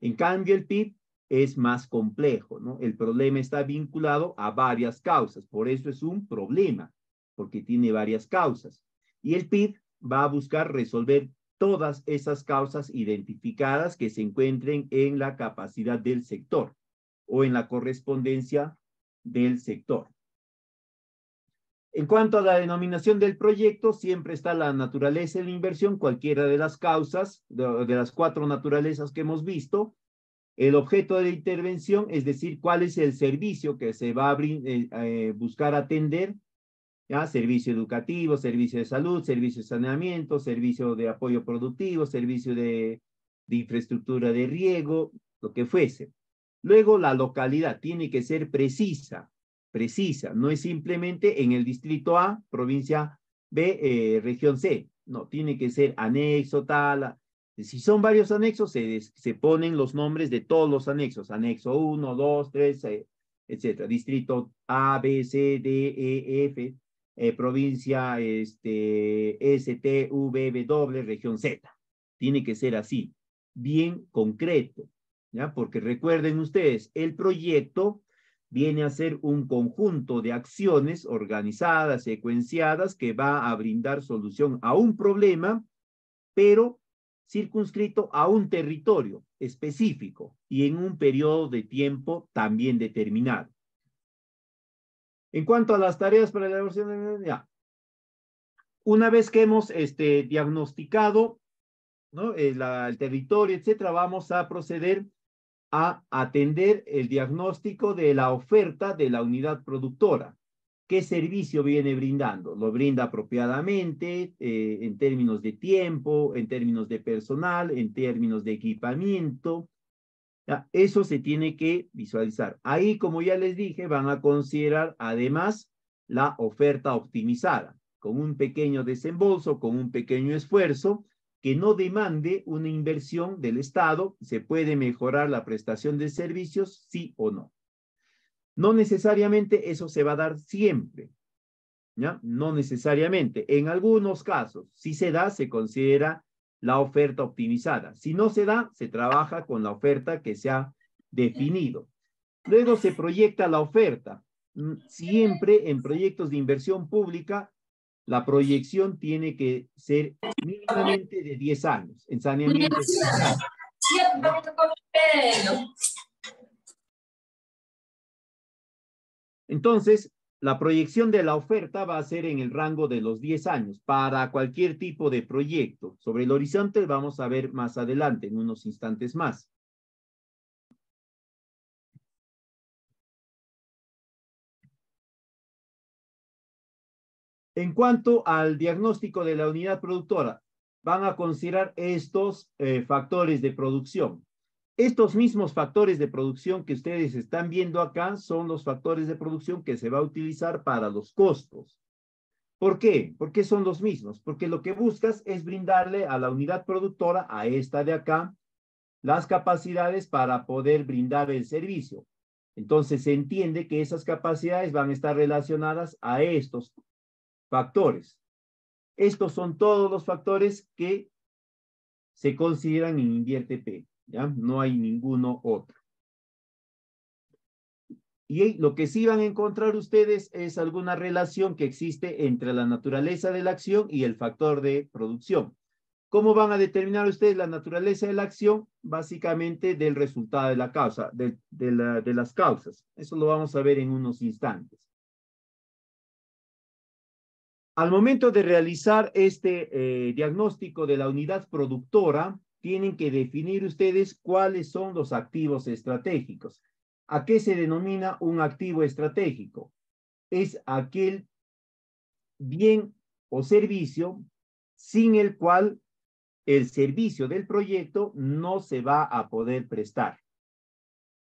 [SPEAKER 1] En cambio, el PIB es más complejo, ¿no? El problema está vinculado a varias causas. Por eso es un problema, porque tiene varias causas. Y el PIB va a buscar resolver todas esas causas identificadas que se encuentren en la capacidad del sector o en la correspondencia del sector. En cuanto a la denominación del proyecto, siempre está la naturaleza de la inversión, cualquiera de las causas, de las 4 naturalezas que hemos visto. El objeto de la intervención, es decir, cuál es el servicio que se va a buscar atender, ¿ya? Servicio educativo, servicio de salud, servicio de saneamiento, servicio de apoyo productivo, servicio de infraestructura de riego, lo que fuese. Luego, la localidad tiene que ser precisa, no es simplemente en el distrito A, provincia B, región C. No, tiene que ser anexo, tal. Si son varios anexos, se ponen los nombres de todos los anexos. Anexo 1, 2, 3, etc. Distrito A, B, C, D, E, F, provincia S, T, V, W, región Z. Tiene que ser así, bien concreto, ¿ya? Porque recuerden ustedes, el proyecto viene a ser un conjunto de acciones organizadas, secuenciadas, que va a brindar solución a un problema, pero circunscrito a un territorio específico y en un periodo de tiempo también determinado. En cuanto a las tareas para la elaboración, ya. Una vez que hemos diagnosticado, ¿no? El territorio, etcétera, vamos a proceder a atender el diagnóstico de la oferta de la unidad productora. ¿Qué servicio viene brindando? ¿Lo brinda apropiadamente en términos de tiempo, en términos de personal, en términos de equipamiento? ¿Ya? Eso se tiene que visualizar. Ahí, como ya les dije, van a considerar además la oferta optimizada, con un pequeño desembolso, con un pequeño esfuerzo, que no demande una inversión del Estado. Se puede mejorar la prestación de servicios, sí o no. No necesariamente eso se va a dar siempre, ¿ya? No necesariamente. En algunos casos, si se da, se considera la oferta optimizada. Si no se da, se trabaja con la oferta que se ha definido. Luego se proyecta la oferta. Siempre en proyectos de inversión pública, la proyección tiene que ser mínimamente de 10 años. En saneamiento es 10 años. Entonces, la proyección de la oferta va a ser en el rango de los 10 años para cualquier tipo de proyecto. Sobre el horizonte vamos a ver más adelante, en unos instantes más. En cuanto al diagnóstico de la unidad productora, van a considerar estos factores de producción. Estos mismos factores de producción que ustedes están viendo acá son los factores de producción que se va a utilizar para los costos. ¿Por qué? ¿Por qué son los mismos? Porque lo que buscas es brindarle a la unidad productora, a esta de acá, las capacidades para poder brindar el servicio. Entonces se entiende que esas capacidades van a estar relacionadas a estos factores. Estos son todos los factores que se consideran en INVIERTE-P, ¿ya? No hay ninguno otro. Y lo que sí van a encontrar ustedes es alguna relación que existe entre la naturaleza de la acción y el factor de producción. ¿Cómo van a determinar ustedes la naturaleza de la acción? Básicamente del resultado de la causa, de las causas. Eso lo vamos a ver en unos instantes. Al momento de realizar este diagnóstico de la unidad productora, tienen que definir ustedes cuáles son los activos estratégicos. ¿A qué se denomina un activo estratégico? Es aquel bien o servicio sin el cual el servicio del proyecto no se va a poder prestar,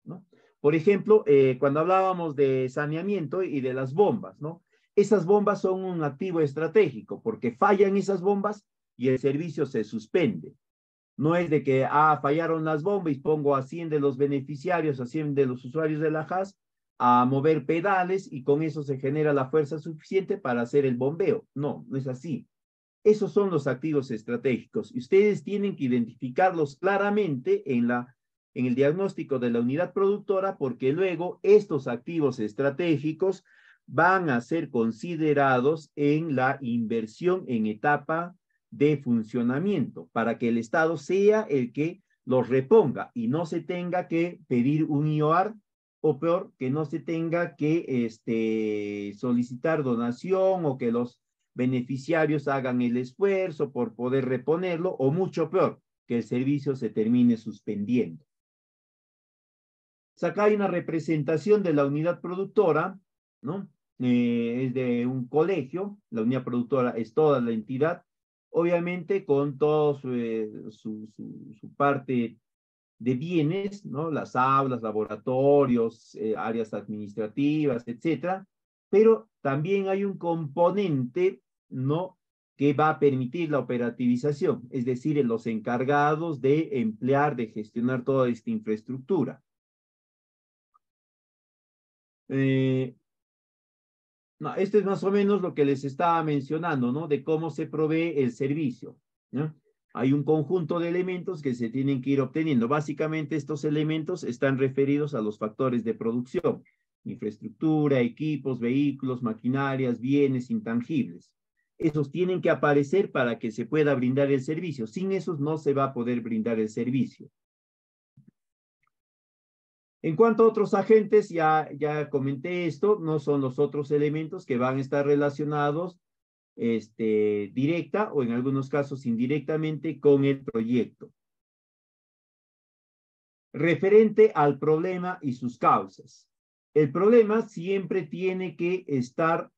[SPEAKER 1] ¿no? Por ejemplo, cuando hablábamos de saneamiento y de las bombas, ¿no? Esas bombas son un activo estratégico porque fallan esas bombas y el servicio se suspende. No es de que, fallaron las bombas y pongo a 100 de los beneficiarios, a 100 de los usuarios de la HAS a mover pedales y con eso se genera la fuerza suficiente para hacer el bombeo. No, no es así. Esos son los activos estratégicos y ustedes tienen que identificarlos claramente en el diagnóstico de la unidad productora porque luego estos activos estratégicos van a ser considerados en la inversión en etapa de funcionamiento para que el Estado sea el que los reponga y no se tenga que pedir un IOAR o peor, que no se tenga que solicitar donación o que los beneficiarios hagan el esfuerzo por poder reponerlo, o mucho peor, que el servicio se termine suspendiendo. Acá hay una representación de la unidad productora, ¿no? Es de un colegio, la unidad productora es toda la entidad, obviamente con todo su parte de bienes, ¿no? Las aulas, laboratorios, áreas administrativas, etcétera, pero también hay un componente, ¿no?, que va a permitir la operativización, es decir, los encargados de emplear, de gestionar toda esta infraestructura. No, esto es más o menos lo que les estaba mencionando, ¿no?, de cómo se provee el servicio, ¿no? Hay un conjunto de elementos que se tienen que ir obteniendo. Básicamente estos elementos están referidos a los factores de producción: infraestructura, equipos, vehículos, maquinarias, bienes intangibles. Esos tienen que aparecer para que se pueda brindar el servicio. Sin esos no se va a poder brindar el servicio. En cuanto a otros agentes, ya comenté esto, no son los otros elementos que van a estar relacionados directa o en algunos casos indirectamente con el proyecto. Referente al problema y sus causas. El problema siempre tiene que estar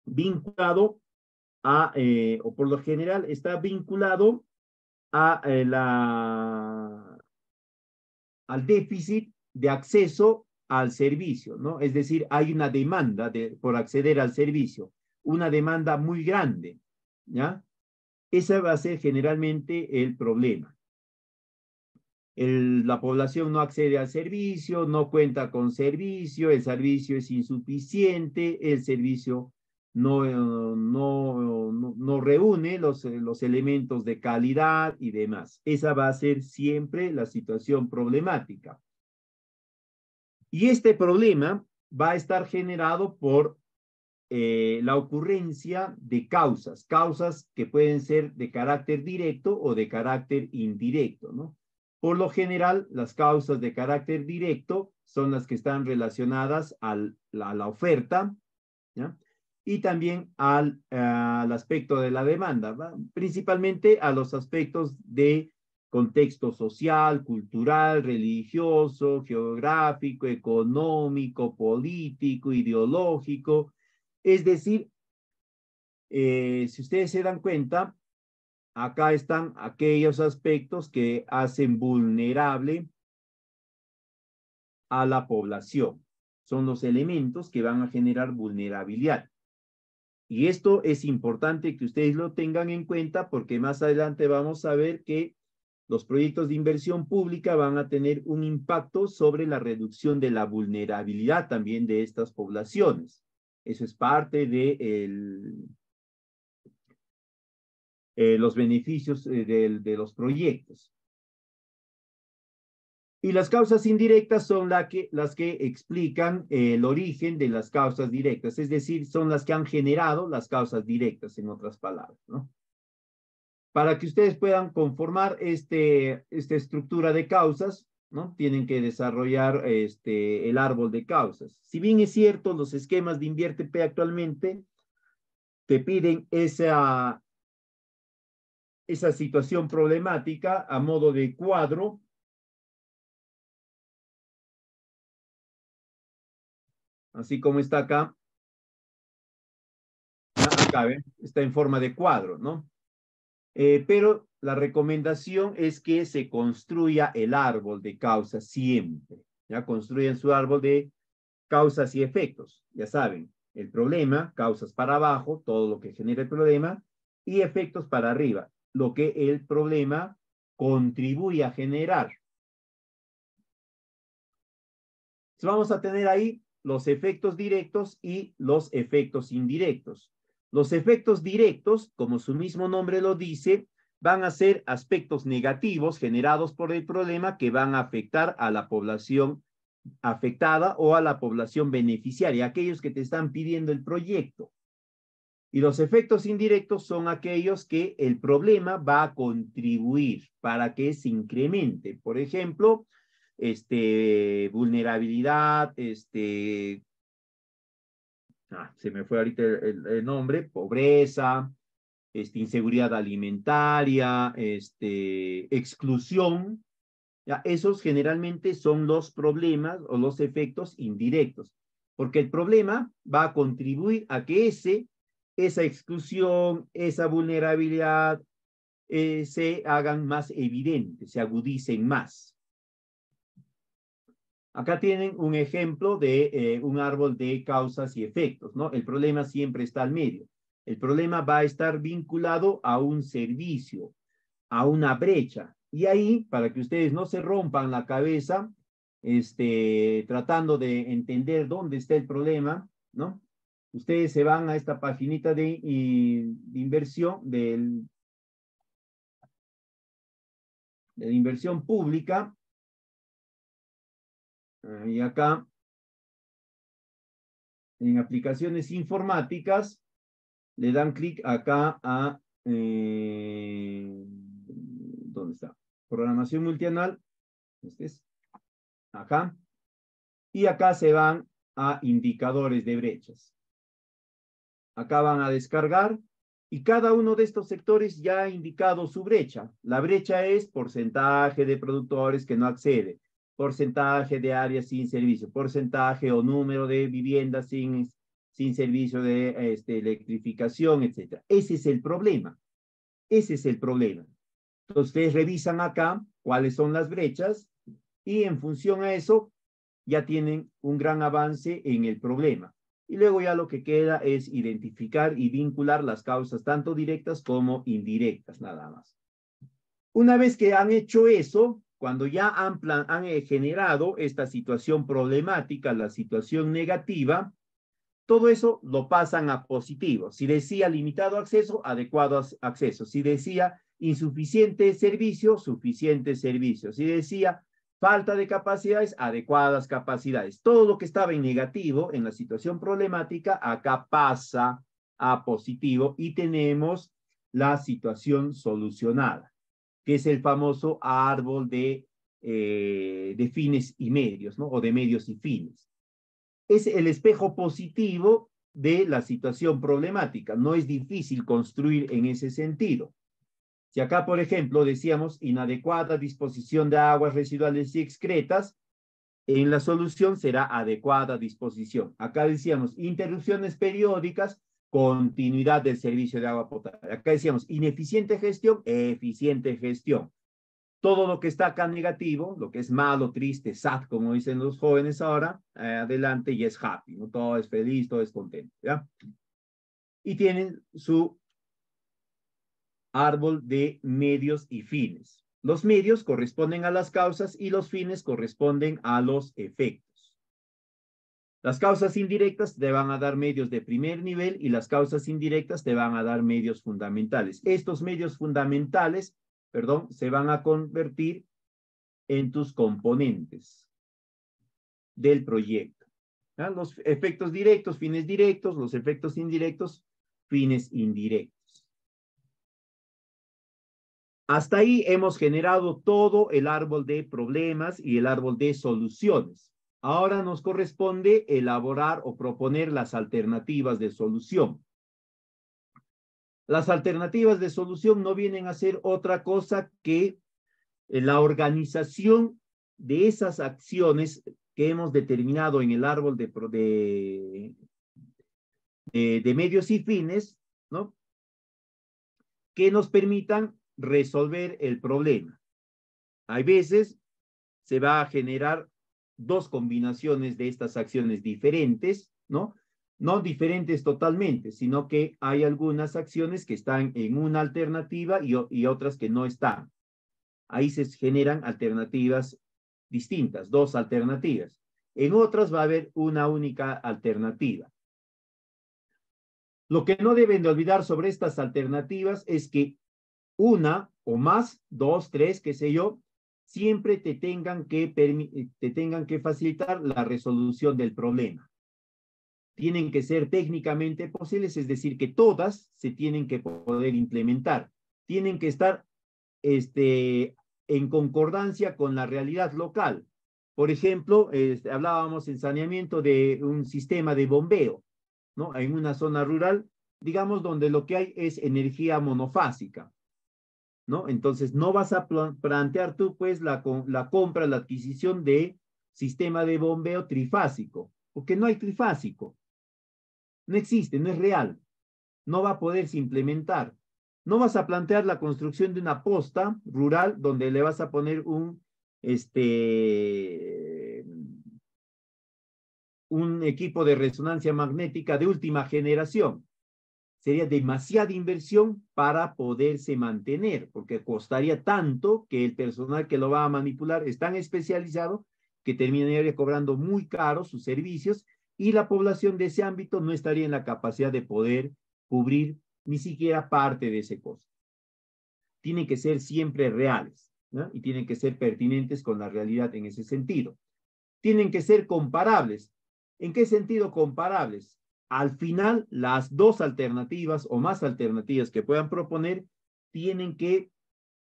[SPEAKER 1] vinculado a, o por lo general está vinculado a al déficit de acceso al servicio, ¿no? Es decir, hay una demanda por acceder al servicio, una demanda muy grande, ¿ya? Ese va a ser generalmente el problema. La población no accede al servicio, no cuenta con servicio, el servicio es insuficiente, el servicio no reúne los elementos de calidad y demás. Esa va a ser siempre la situación problemática. Y este problema va a estar generado por la ocurrencia de causas que pueden ser de carácter directo o de carácter indirecto, ¿no? Por lo general, las causas de carácter directo son las que están relacionadas a la oferta, ¿ya? Y también al aspecto de la demanda, ¿va? Principalmente a los aspectos de contexto social, cultural, religioso, geográfico, económico, político, ideológico. Es decir, si ustedes se dan cuenta, acá están aquellos aspectos que hacen vulnerable a la población. Son los elementos que van a generar vulnerabilidad. Y esto es importante que ustedes lo tengan en cuenta porque más adelante vamos a ver que los proyectos de inversión pública van a tener un impacto sobre la reducción de la vulnerabilidad también de estas poblaciones. Eso es parte de los beneficios de los proyectos. Y las causas indirectas son las que explican el origen de las causas directas, es decir, son las que han generado las causas directas, en otras palabras, ¿no? Para que ustedes puedan conformar esta estructura de causas, ¿no? Tienen que desarrollar el árbol de causas. Si bien es cierto, los esquemas de InviérteP actualmente te piden esa situación problemática a modo de cuadro, así como está acá. Acá, ¿ven? Está en forma de cuadro, ¿no? Pero la recomendación es que se construya el árbol de causas siempre. Ya construyen su árbol de causas y efectos. Ya saben, el problema, causas para abajo, todo lo que genera el problema, y efectos para arriba, lo que el problema contribuye a generar. Entonces vamos a tener ahí los efectos directos y los efectos indirectos. Los efectos directos, como su mismo nombre lo dice, van a ser aspectos negativos generados por el problema que van a afectar a la población afectada o a la población beneficiaria, aquellos que te están pidiendo el proyecto. Y los efectos indirectos son aquellos que el problema va a contribuir para que se incremente. Por ejemplo, vulnerabilidad, se me fue ahorita el nombre, pobreza, inseguridad alimentaria, exclusión. Ya, esos generalmente son los problemas o los efectos indirectos, porque el problema va a contribuir a que esa exclusión, esa vulnerabilidad se hagan más evidentes, se agudicen más. Acá tienen un ejemplo de un árbol de causas y efectos, ¿no? El problema siempre está al medio. El problema va a estar vinculado a un servicio, a una brecha. Y ahí, para que ustedes no se rompan la cabeza, tratando de entender dónde está el problema, ¿no? Ustedes se van a esta paginita de inversión, de inversión pública, y acá, en aplicaciones informáticas, le dan clic acá a, ¿dónde está? Programación multianual, este es, acá, y acá se van a indicadores de brechas. Acá van a descargar, y cada uno de estos sectores ya ha indicado su brecha. La brecha es porcentaje de productores que no accede, porcentaje de áreas sin servicio, porcentaje o número de viviendas sin servicio de electrificación, etc. Ese es el problema. Ese es el problema. Entonces, ustedes revisan acá cuáles son las brechas y en función a eso ya tienen un gran avance en el problema. Y luego ya lo que queda es identificar y vincular las causas tanto directas como indirectas, nada más. Una vez que han hecho eso, cuando ya han generado esta situación problemática, la situación negativa, todo eso lo pasan a positivo. Si decía limitado acceso, adecuado acceso. Si decía insuficiente servicio, suficiente servicio. Si decía falta de capacidades, adecuadas capacidades. Todo lo que estaba en negativo en la situación problemática, acá pasa a positivo y tenemos la situación solucionada, que es el famoso árbol de fines y medios, ¿no? O de medios y fines. Es el espejo positivo de la situación problemática. No es difícil construir en ese sentido. Si acá, por ejemplo, decíamos inadecuada disposición de aguas residuales y excretas, en la solución será adecuada disposición. Acá decíamos interrupciones periódicas, continuidad del servicio de agua potable. Acá decíamos ineficiente gestión, eficiente gestión. Todo lo que está acá negativo, lo que es malo, triste, sad, como dicen los jóvenes ahora, adelante y es happy, ¿no? Todo es feliz, todo es contento, ¿ya? Y tienen su árbol de medios y fines. Los medios corresponden a las causas y los fines corresponden a los efectos. Las causas indirectas te van a dar medios de primer nivel y las causas indirectas te van a dar medios fundamentales. Estos medios fundamentales, perdón, se van a convertir en tus componentes del proyecto. ¿Ah? Los efectos directos, fines directos, los efectos indirectos, fines indirectos. Hasta ahí hemos generado todo el árbol de problemas y el árbol de soluciones. Ahora nos corresponde elaborar o proponer las alternativas de solución. Las alternativas de solución no vienen a ser otra cosa que la organización de esas acciones que hemos determinado en el árbol de medios y fines, ¿no? Que nos permitan resolver el problema. Hay veces se va a generar dos combinaciones de estas acciones diferentes, ¿no? No diferentes totalmente, sino que hay algunas acciones que están en una alternativa y otras que no están. Ahí se generan alternativas distintas, dos alternativas. En otras va a haber una única alternativa. Lo que no deben de olvidar sobre estas alternativas es que una o más, dos, tres, qué sé yo, siempre te tengan que facilitar la resolución del problema. Tienen que ser técnicamente posibles, es decir, que todas se tienen que poder implementar. Tienen que estar en concordancia con la realidad local. Por ejemplo, hablábamos en saneamiento de un sistema de bombeo, ¿no? En una zona rural, digamos, donde lo que hay es energía monofásica, ¿no? Entonces, no vas a plantear tú, pues, la compra, la adquisición de sistema de bombeo trifásico, porque no hay trifásico. No existe, no es real. No va a poderse implementar. No vas a plantear la construcción de una posta rural donde le vas a poner un equipo de resonancia magnética de última generación. Sería demasiada inversión para poderse mantener, porque costaría tanto que el personal que lo va a manipular es tan especializado que terminaría cobrando muy caro sus servicios y la población de ese ámbito no estaría en la capacidad de poder cubrir ni siquiera parte de ese costo. Tienen que ser siempre reales, ¿no? Y tienen que ser pertinentes con la realidad en ese sentido. Tienen que ser comparables. ¿En qué sentido comparables? Al final, las dos alternativas o más alternativas que puedan proponer tienen que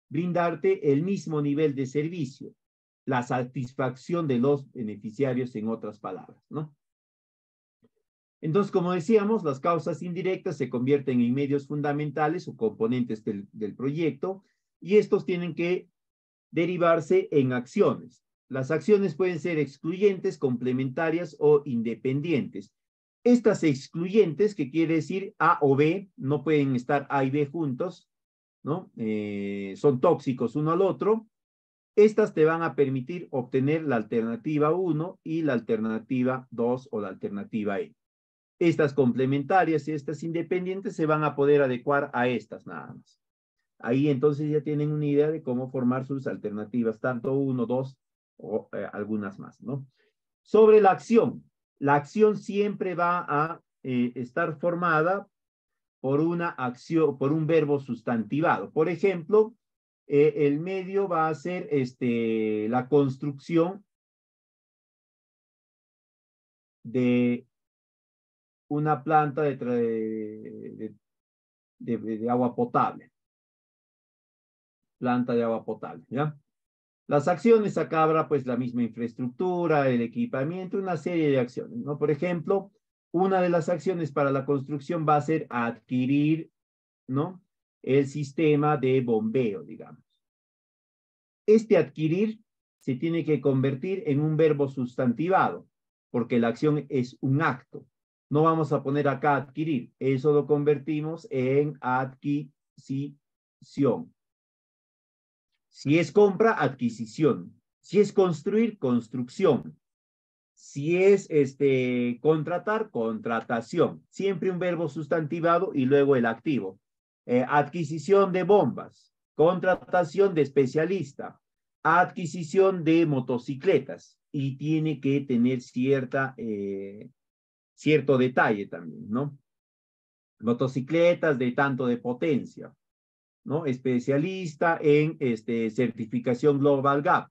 [SPEAKER 1] brindarte el mismo nivel de servicio, la satisfacción de los beneficiarios, en otras palabras, ¿no? Entonces, como decíamos, las causas indirectas se convierten en medios fundamentales o componentes del proyecto y estos tienen que derivarse en acciones. Las acciones pueden ser excluyentes, complementarias o independientes. Estas excluyentes, que quiere decir A o B, no pueden estar A y B juntos, ¿no? Son tóxicos uno al otro. Estas te van a permitir obtener la alternativa 1 y la alternativa 2 o la alternativa E. Estas complementarias y estas independientes se van a poder adecuar a estas nada más. Ahí entonces ya tienen una idea de cómo formar sus alternativas, tanto 1, 2 o algunas más, ¿no? Sobre la acción siempre va a estar formada por una acción, por un verbo sustantivado. Por ejemplo, el medio va a ser la construcción de una planta de agua potable. Planta de agua potable, ¿ya? Las acciones acá habrá pues la misma infraestructura, el equipamiento, una serie de acciones, ¿no? Por ejemplo, una de las acciones para la construcción va a ser adquirir, ¿no? El sistema de bombeo, digamos. Este adquirir se tiene que convertir en un verbo sustantivado, porque la acción es un acto. No vamos a poner acá adquirir, eso lo convertimos en adquisición. Si es compra, adquisición. Si es construir, construcción. Si es contratar, contratación. Siempre un verbo sustantivado y luego el activo. Adquisición de bombas. contratación de especialista, adquisición de motocicletas, y tiene que tener cierto detalle también, ¿no? Motocicletas de tanto de potencia, ¿no? Especialista en certificación Global Gap.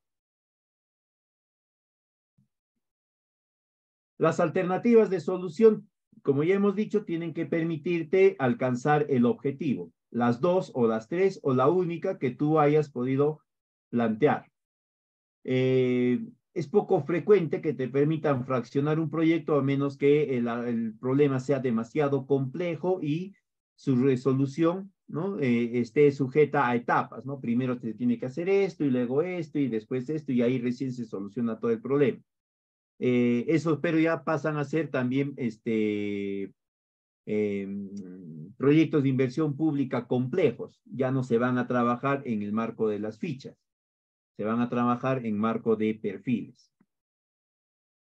[SPEAKER 1] Las alternativas de solución, como ya hemos dicho, tienen que permitirte alcanzar el objetivo. Las dos o las tres o la única que tú hayas podido plantear. Es poco frecuente que te permitan fraccionar un proyecto a menos que el problema sea demasiado complejo y su resolución, ¿no? Esté sujeta a etapas, ¿no? Primero te tiene que hacer esto y luego esto y después esto y ahí recién se soluciona todo el problema. Esos, pero ya pasan a ser también proyectos de inversión pública complejos. Ya no se van a trabajar en el marco de las fichas. Se van a trabajar en marco de perfiles.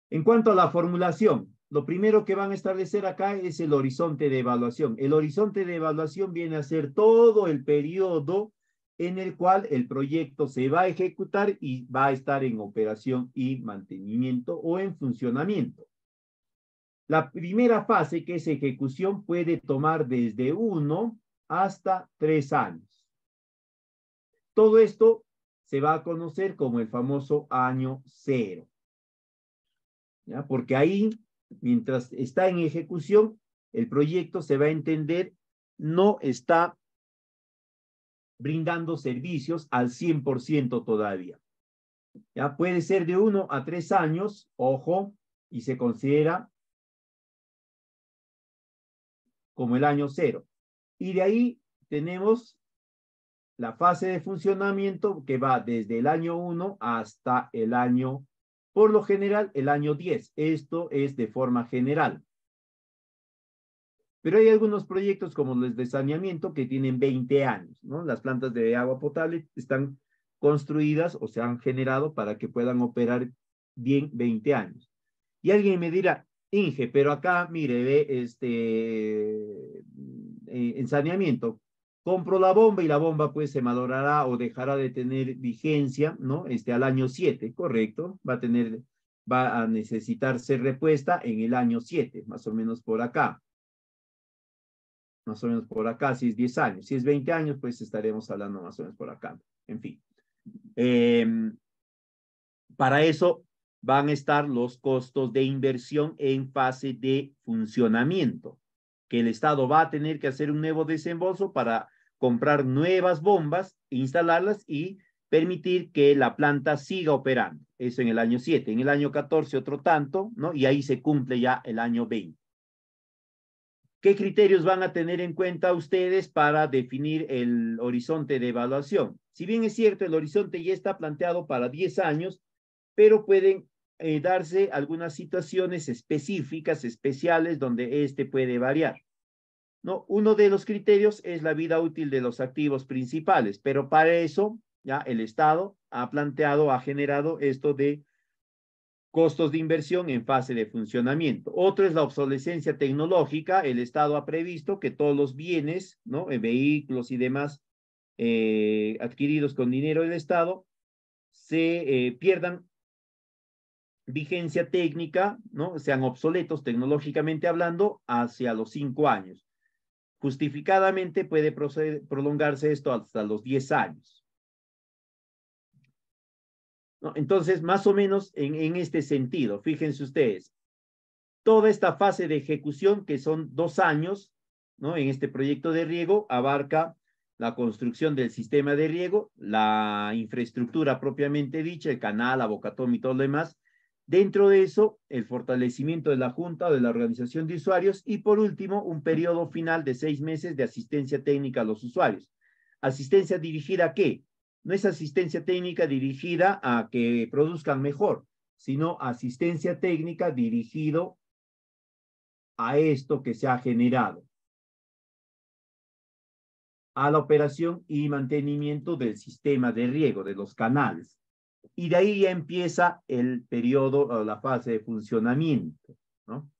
[SPEAKER 1] En cuanto a la formulación, lo primero que van a establecer acá es el horizonte de evaluación. El horizonte de evaluación viene a ser todo el periodo en el cual el proyecto se va a ejecutar y va a estar en operación y mantenimiento o en funcionamiento. La primera fase, que es ejecución, puede tomar desde 1 hasta 3 años. Todo esto se va a conocer como el famoso año 0. ¿Ya? Porque ahí, mientras está en ejecución, el proyecto se va a entender, no está brindando servicios al 100% todavía. ¿Ya? Puede ser de 1 a 3 años, ojo, y se considera como el año 0. Y de ahí tenemos la fase de funcionamiento que va desde el año 1 hasta el año, por lo general, el año 10. Esto es de forma general. Pero hay algunos proyectos como los de saneamiento que tienen 20 años, ¿no? Las plantas de agua potable están construidas o se han generado para que puedan operar bien 20 años. Y alguien me dirá, Inge, pero acá, mire, ve, en saneamiento, compro la bomba y la bomba pues se malogrará o dejará de tener vigencia, ¿no? Al año 7, correcto, va a necesitar ser repuesta en el año 7, más o menos por acá. Más o menos por acá, si es 10 años. Si es 20 años, pues estaremos hablando más o menos por acá. En fin. Para eso van a estar los costos de inversión en fase de funcionamiento, que el Estado va a tener que hacer un nuevo desembolso para comprar nuevas bombas, instalarlas y permitir que la planta siga operando. Eso en el año 7. En el año 14 otro tanto, ¿no? Y ahí se cumple ya el año 20. ¿Qué criterios van a tener en cuenta ustedes para definir el horizonte de evaluación? Si bien es cierto, el horizonte ya está planteado para 10 años, pero pueden darse algunas situaciones específicas, especiales, donde puede variar, ¿no? Uno de los criterios es la vida útil de los activos principales, pero para eso ya el Estado ha generado esto de costos de inversión en fase de funcionamiento. Otro es la obsolescencia tecnológica. El Estado ha previsto que todos los bienes, ¿no? Vehículos y demás adquiridos con dinero del Estado se pierdan vigencia técnica, ¿no? Sean obsoletos tecnológicamente hablando hacia los 5 años. Justificadamente puede prolongarse esto hasta los 10 años. ¿No? Entonces, más o menos en este sentido, fíjense ustedes, toda esta fase de ejecución, que son 2 años, ¿no? En este proyecto de riego, abarca la construcción del sistema de riego, la infraestructura propiamente dicha, el canal, abocatorio y todo lo demás. Dentro de eso, el fortalecimiento de la Junta o de la organización de usuarios y, por último, un periodo final de 6 meses de asistencia técnica a los usuarios. ¿Asistencia dirigida a qué? No es asistencia técnica dirigida a que produzcan mejor, sino asistencia técnica dirigido a esto que se ha generado, a la operación y mantenimiento del sistema de riego, de los canales. Y de ahí ya empieza el periodo o la fase de funcionamiento, ¿no?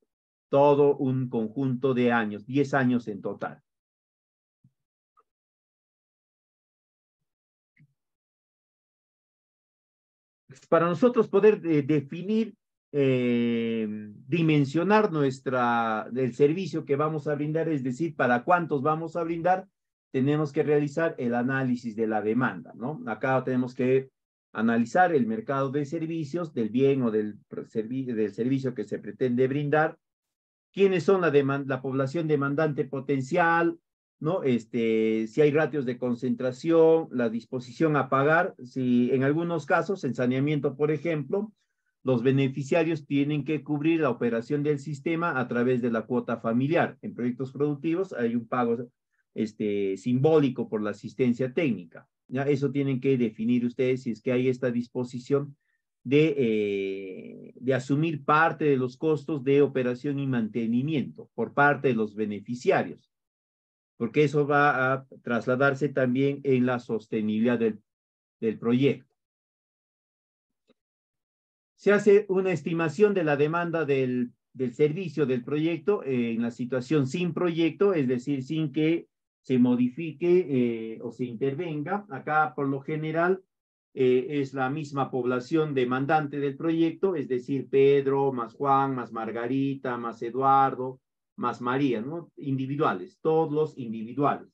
[SPEAKER 1] Todo un conjunto de años, 10 años en total. para nosotros poder definir, dimensionar el servicio que vamos a brindar, es decir, para cuántos vamos a brindar, tenemos que realizar el análisis de la demanda, ¿no? Acá tenemos que analizar el mercado de servicios, del bien o del servicio que se pretende brindar, quiénes son la población demandante potencial, ¿no? Si hay ratios de concentración, la disposición a pagar, si en algunos casos, en saneamiento, por ejemplo, los beneficiarios tienen que cubrir la operación del sistema a través de la cuota familiar. En proyectos productivos hay un pago simbólico por la asistencia técnica. ¿Ya? Eso tienen que definir ustedes si es que hay esta disposición de asumir parte de los costos de operación y mantenimiento por parte de los beneficiarios, porque eso va a trasladarse también en la sostenibilidad del proyecto. Se hace una estimación de la demanda del servicio del proyecto en la situación sin proyecto, es decir, sin que se modifique o se intervenga. Acá, por lo general, es la misma población demandante del proyecto, es decir, Pedro, más Juan, más Margarita, más Eduardo, más María, ¿no? Individuales, todos los individuales.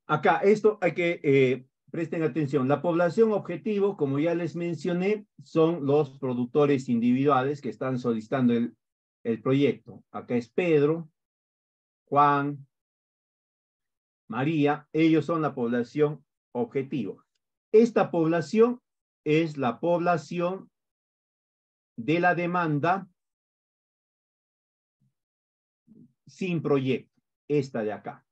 [SPEAKER 1] Acá, esto hay que, presten atención, la población objetivo, como ya les mencioné, son los productores individuales que están solicitando el proyecto. Acá es Pedro, Juan, María, ellos son la población objetivo. Esta población es la población de la demanda sin proyecto, esta de acá.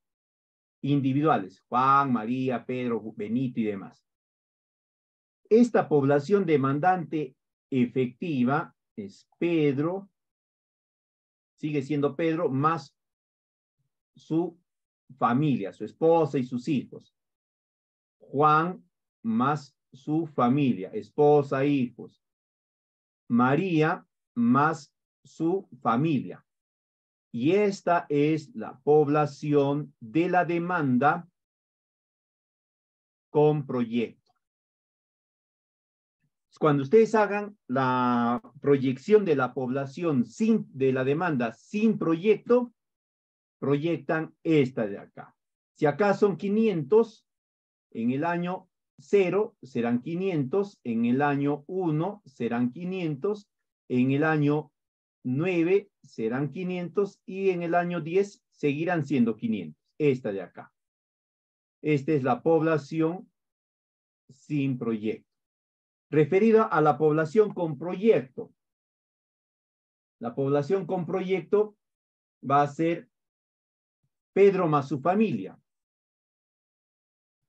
[SPEAKER 1] Individuales, Juan, María, Pedro, Benito y demás. Esta población demandante efectiva es Pedro, sigue siendo Pedro, más su familia, su esposa y sus hijos. Juan más su familia, esposa, hijos. María más su familia. Y esta es la población de la demanda con proyecto. Cuando ustedes hagan la proyección de la población de la demanda sin proyecto, proyectan esta de acá. Si acá son 500, en el año 0 serán 500, en el año 1 serán 500, en el año 9 serán 500 y en el año 10 seguirán siendo 500. Esta de acá. Esta es la población sin proyecto. Referida a la población con proyecto. La población con proyecto va a ser Pedro más su familia.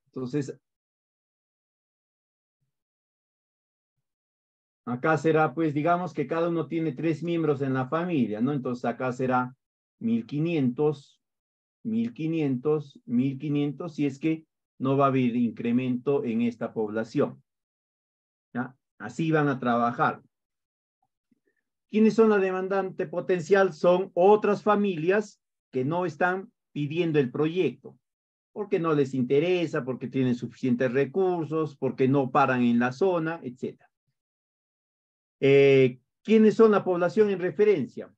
[SPEAKER 1] Entonces, acá será, pues, digamos que cada uno tiene 3 miembros en la familia, ¿no? Entonces, acá será 1500, 1500, 1500, si es que no va a haber incremento en esta población. ¿Ya? Así van a trabajar. ¿Quiénes son la demandante potencial? Son otras familias que no están pidiendo el proyecto, porque no les interesa, porque tienen suficientes recursos, porque no paran en la zona, etc. ¿Quiénes son la población en referencia?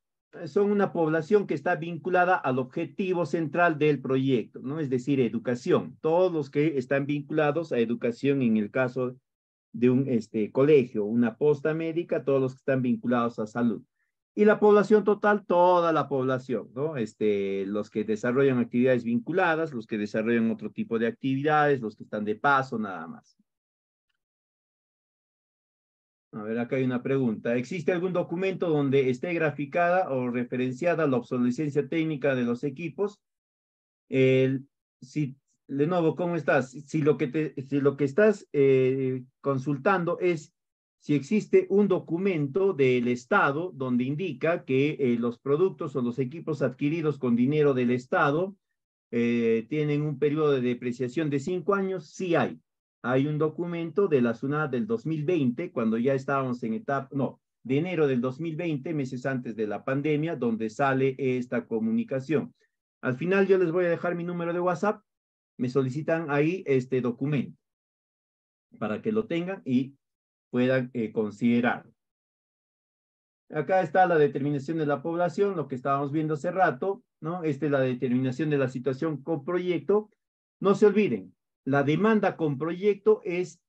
[SPEAKER 1] Son una población que está vinculada al objetivo central del proyecto, ¿no? Es decir, educación. Todos los que están vinculados a educación en el caso de un colegio, una posta médica, todos los que están vinculados a salud. Y la población total, toda la población, ¿no? Los que desarrollan actividades vinculadas, los que desarrollan otro tipo de actividades, los que están de paso, nada más. A ver, acá hay una pregunta. ¿Existe algún documento donde esté graficada o referenciada la obsolescencia técnica de los equipos? Lenovo, ¿cómo estás? Si lo que estás consultando es si existe un documento del Estado donde indica que los productos o los equipos adquiridos con dinero del Estado tienen un periodo de depreciación de 5 años, sí hay. Hay un documento de la SUNAT del 2020, cuando ya estábamos en etapa, no, de enero del 2020, meses antes de la pandemia, donde sale esta comunicación. Al final yo les voy a dejar mi número de WhatsApp, me solicitan ahí este documento para que lo tengan y puedan considerarlo. Acá está la determinación de la población, lo que estábamos viendo hace rato, ¿no? Esta es la determinación de la situación con proyecto. No se olviden, la demanda con proyecto es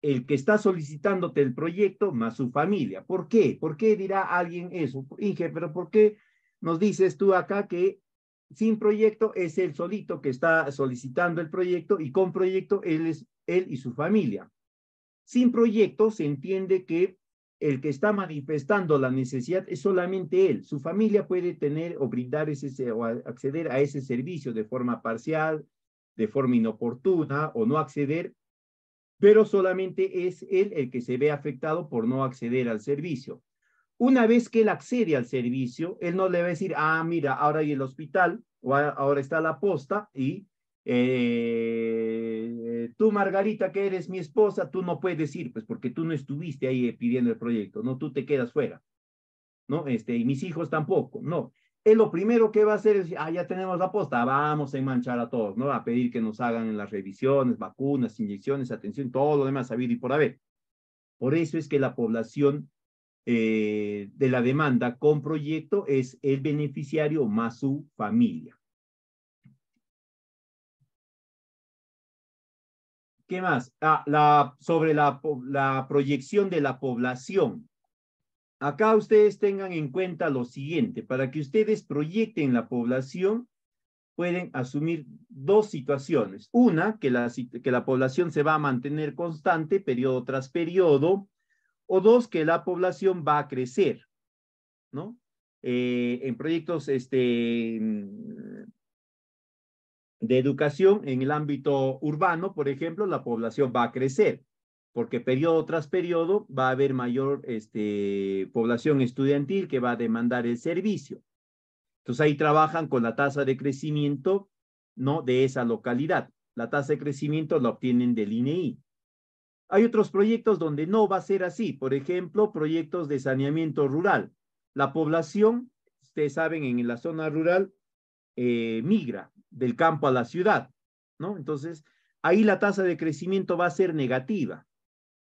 [SPEAKER 1] el que está solicitándote el proyecto más su familia. ¿Por qué? ¿Por qué dirá alguien eso? Inge, pero ¿por qué nos dices tú acá que sin proyecto es él solito que está solicitando el proyecto y con proyecto él es él y su familia? Sin proyecto se entiende que el que está manifestando la necesidad es solamente él. Su familia puede tener o brindar o acceder a ese servicio de forma parcial, de forma inoportuna o no acceder, pero solamente es él el que se ve afectado por no acceder al servicio. Una vez que él accede al servicio, él no le va a decir, ah, mira, ahora hay el hospital, o ahora está la posta, y tú, Margarita, que eres mi esposa, tú no puedes ir, pues porque tú no estuviste ahí pidiendo el proyecto, ¿no? Tú te quedas fuera, ¿no? Y mis hijos tampoco, no. Él lo primero que va a hacer es, ah, ya tenemos la posta, vamos a enmanchar a todos, ¿no? A pedir que nos hagan las revisiones, vacunas, inyecciones, atención, todo lo demás, sabido y por haber. Por eso es que la población de la demanda con proyecto es el beneficiario más su familia. ¿Qué más? Sobre la proyección de la población. Acá ustedes tengan en cuenta lo siguiente, para que ustedes proyecten la población, pueden asumir dos situaciones. Una, que la población se va a mantener constante periodo tras periodo, o dos, que la población va a crecer, ¿no? En proyectos de educación en el ámbito urbano, por ejemplo, la población va a crecer, porque periodo tras periodo va a haber mayor población estudiantil que va a demandar el servicio. Entonces ahí trabajan con la tasa de crecimiento, ¿no? De esa localidad. La tasa de crecimiento la obtienen del INEI. Hay otros proyectos donde no va a ser así. Por ejemplo, proyectos de saneamiento rural. La población, ustedes saben, en la zona rural migra del campo a la ciudad, ¿no? Entonces, ahí la tasa de crecimiento va a ser negativa,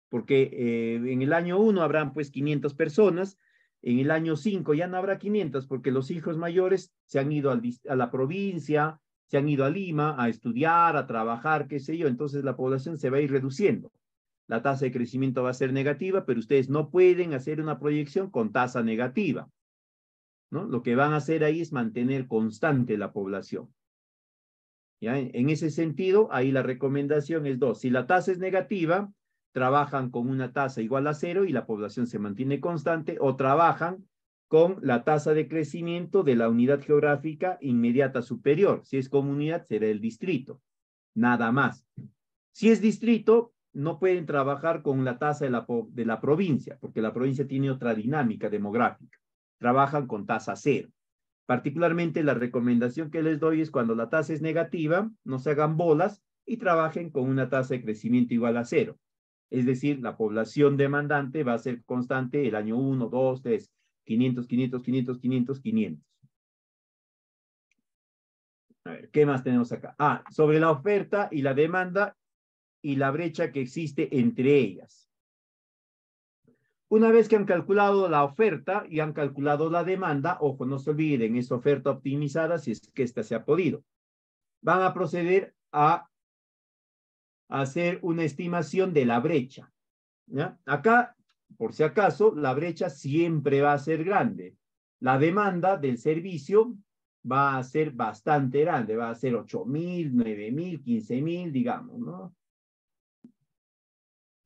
[SPEAKER 1] porque en el año 1 habrán pues 500 personas, en el año 5 ya no habrá 500 porque los hijos mayores se han ido a la provincia, se han ido a Lima a estudiar, a trabajar, qué sé yo, entonces la población se va a ir reduciendo. La tasa de crecimiento va a ser negativa, pero ustedes no pueden hacer una proyección con tasa negativa, ¿no? Lo que van a hacer ahí es mantener constante la población. ¿Ya? En ese sentido, ahí la recomendación es dos. Si la tasa es negativa, trabajan con una tasa igual a 0 y la población se mantiene constante, o trabajan con la tasa de crecimiento de la unidad geográfica inmediata superior. Si es comunidad, será el distrito. Nada más. Si es distrito, no pueden trabajar con la tasa de la provincia, porque la provincia tiene otra dinámica demográfica. Trabajan con tasa 0. Particularmente la recomendación que les doy es cuando la tasa es negativa, no se hagan bolas y trabajen con una tasa de crecimiento igual a 0. Es decir, la población demandante va a ser constante el año 1, 2, 3, 500, 500, 500, 500, 500. A ver, ¿qué más tenemos acá? Sobre la oferta y la demanda y la brecha que existe entre ellas. Una vez que han calculado la oferta y han calculado la demanda, ojo, no se olviden, es oferta optimizada si es que esta se ha podido. Van a proceder a hacer una estimación de la brecha, ¿ya? Acá, por si acaso, la brecha siempre va a ser grande. La demanda del servicio va a ser bastante grande, va a ser 8,000, 9,000, 15,000, digamos, ¿no?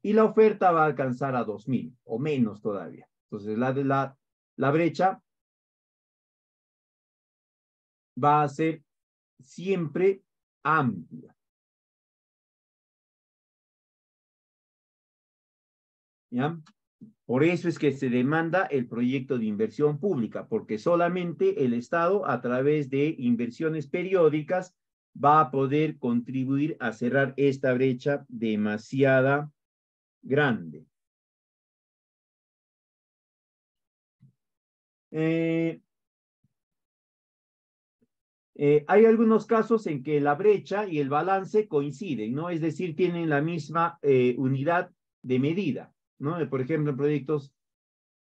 [SPEAKER 1] Y la oferta va a alcanzar a 2,000 o menos todavía. Entonces, la brecha va a ser siempre amplia. ¿Ya? Por eso es que se demanda el proyecto de inversión pública, porque solamente el Estado, a través de inversiones periódicas, va a poder contribuir a cerrar esta brecha demasiada grande. Hay algunos casos en que la brecha y el balance coinciden, ¿no? Es decir, tienen la misma unidad de medida, ¿no? Por ejemplo, en proyectos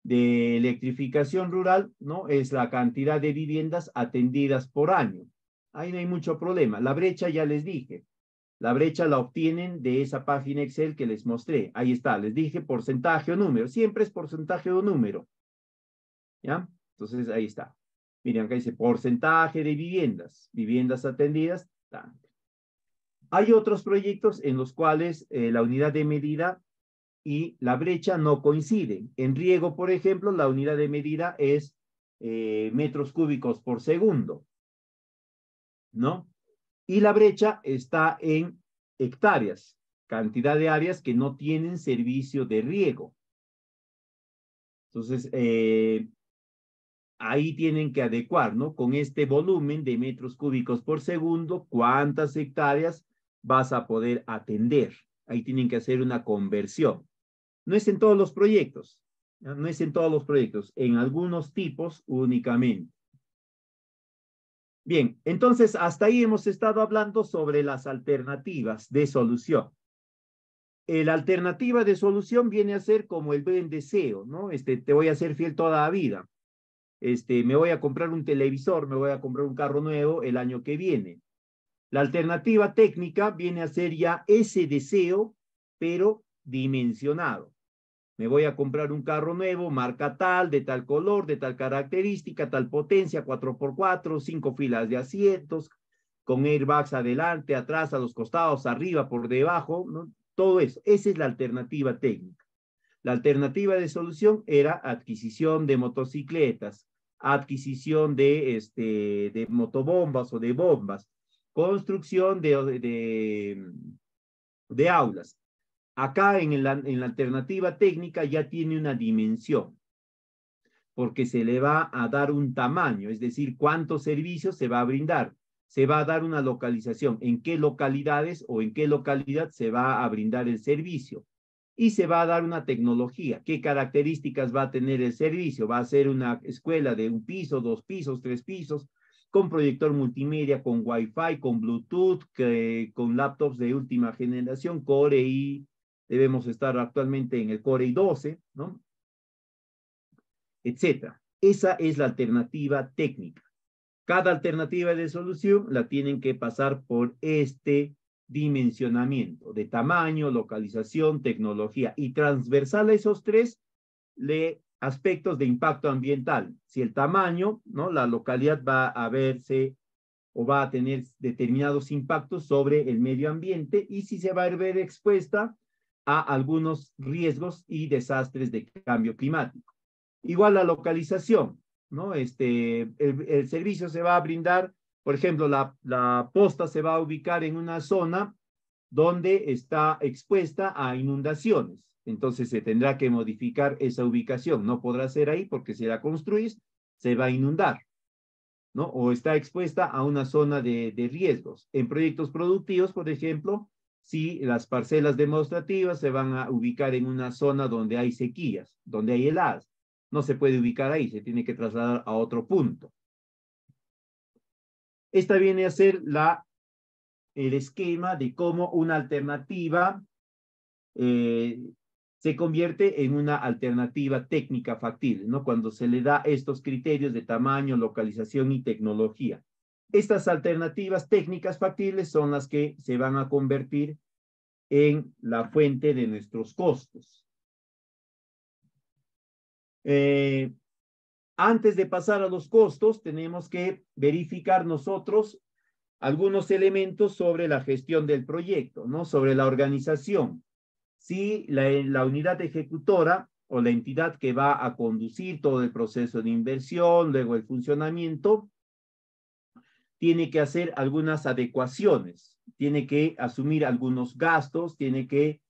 [SPEAKER 1] de electrificación rural, ¿no? Es la cantidad de viviendas atendidas por año. Ahí no hay mucho problema. La brecha ya les dije. La brecha la obtienen de esa página Excel que les mostré. Ahí está, les dije porcentaje o número. Siempre es porcentaje o número. ¿Ya? Entonces, ahí está. Miren, acá dice porcentaje de viviendas atendidas. Tanto. Hay otros proyectos en los cuales la unidad de medida y la brecha no coinciden. En riego, por ejemplo, la unidad de medida es metros cúbicos por segundo, ¿no? Y la brecha está en hectáreas, cantidad de áreas que no tienen servicio de riego. Entonces, ahí tienen que adecuar, ¿no? Con este volumen de metros cúbicos por segundo, ¿cuántas hectáreas vas a poder atender? Ahí tienen que hacer una conversión. No es en todos los proyectos, ¿no? No es en todos los proyectos, en algunos tipos únicamente. Bien, entonces hasta ahí hemos estado hablando sobre las alternativas de solución. La alternativa de solución viene a ser como el buen deseo, ¿no? Te voy a ser fiel toda la vida. Me voy a comprar un televisor, me voy a comprar un carro nuevo el año que viene. La alternativa técnica viene a ser ya ese deseo, pero dimensionado. Me voy a comprar un carro nuevo, marca tal, de tal color, de tal característica, tal potencia, 4x4, 5 filas de asientos, con airbags adelante, atrás, a los costados, arriba, por debajo, ¿no? Todo eso. Esa es la alternativa técnica. La alternativa de solución era adquisición de motocicletas, adquisición de motobombas o de bombas, construcción de aulas. Acá en la alternativa técnica ya tiene una dimensión, porque se le va a dar un tamaño, es decir, cuántos servicios se va a brindar. Se va a dar una localización, en qué localidades o en qué localidad se va a brindar el servicio. Y se va a dar una tecnología, qué características va a tener el servicio. Va a ser una escuela de 1 piso, 2 pisos, 3 pisos, con proyector multimedia, con Wi-Fi, con Bluetooth, con laptops de última generación, Core i, debemos estar actualmente en el Core i12, ¿no? Etcétera. Esa es la alternativa técnica. Cada alternativa de solución la tienen que pasar por este dimensionamiento de tamaño, localización, tecnología y transversal a esos tres aspectos de impacto ambiental. Si el tamaño, ¿no? La localidad va a verse o va a tener determinados impactos sobre el medio ambiente y si se va a ver expuesta a algunos riesgos y desastres de cambio climático. Igual la localización, ¿no? El servicio se va a brindar, por ejemplo, la posta se va a ubicar en una zona donde está expuesta a inundaciones. Entonces se tendrá que modificar esa ubicación. No podrá ser ahí porque si la construís, se va a inundar, ¿no? O está expuesta a una zona de riesgos. En proyectos productivos, por ejemplo, si las parcelas demostrativas se van a ubicar en una zona donde hay sequías, donde hay heladas, no se puede ubicar ahí, se tiene que trasladar a otro punto. Esta viene a ser el esquema de cómo una alternativa se convierte en una alternativa técnica factible, ¿no? Cuando se le da estos criterios de tamaño, localización y tecnología. Estas alternativas técnicas factibles son las que se van a convertir en la fuente de nuestros costos. Antes de pasar a los costos, tenemos que verificar nosotros algunos elementos sobre la gestión del proyecto, ¿no? Sobre la organización. Si la unidad ejecutora o la entidad que va a conducir todo el proceso de inversión, luego el funcionamiento, tiene que hacer algunas adecuaciones, tiene que asumir algunos gastos, tiene que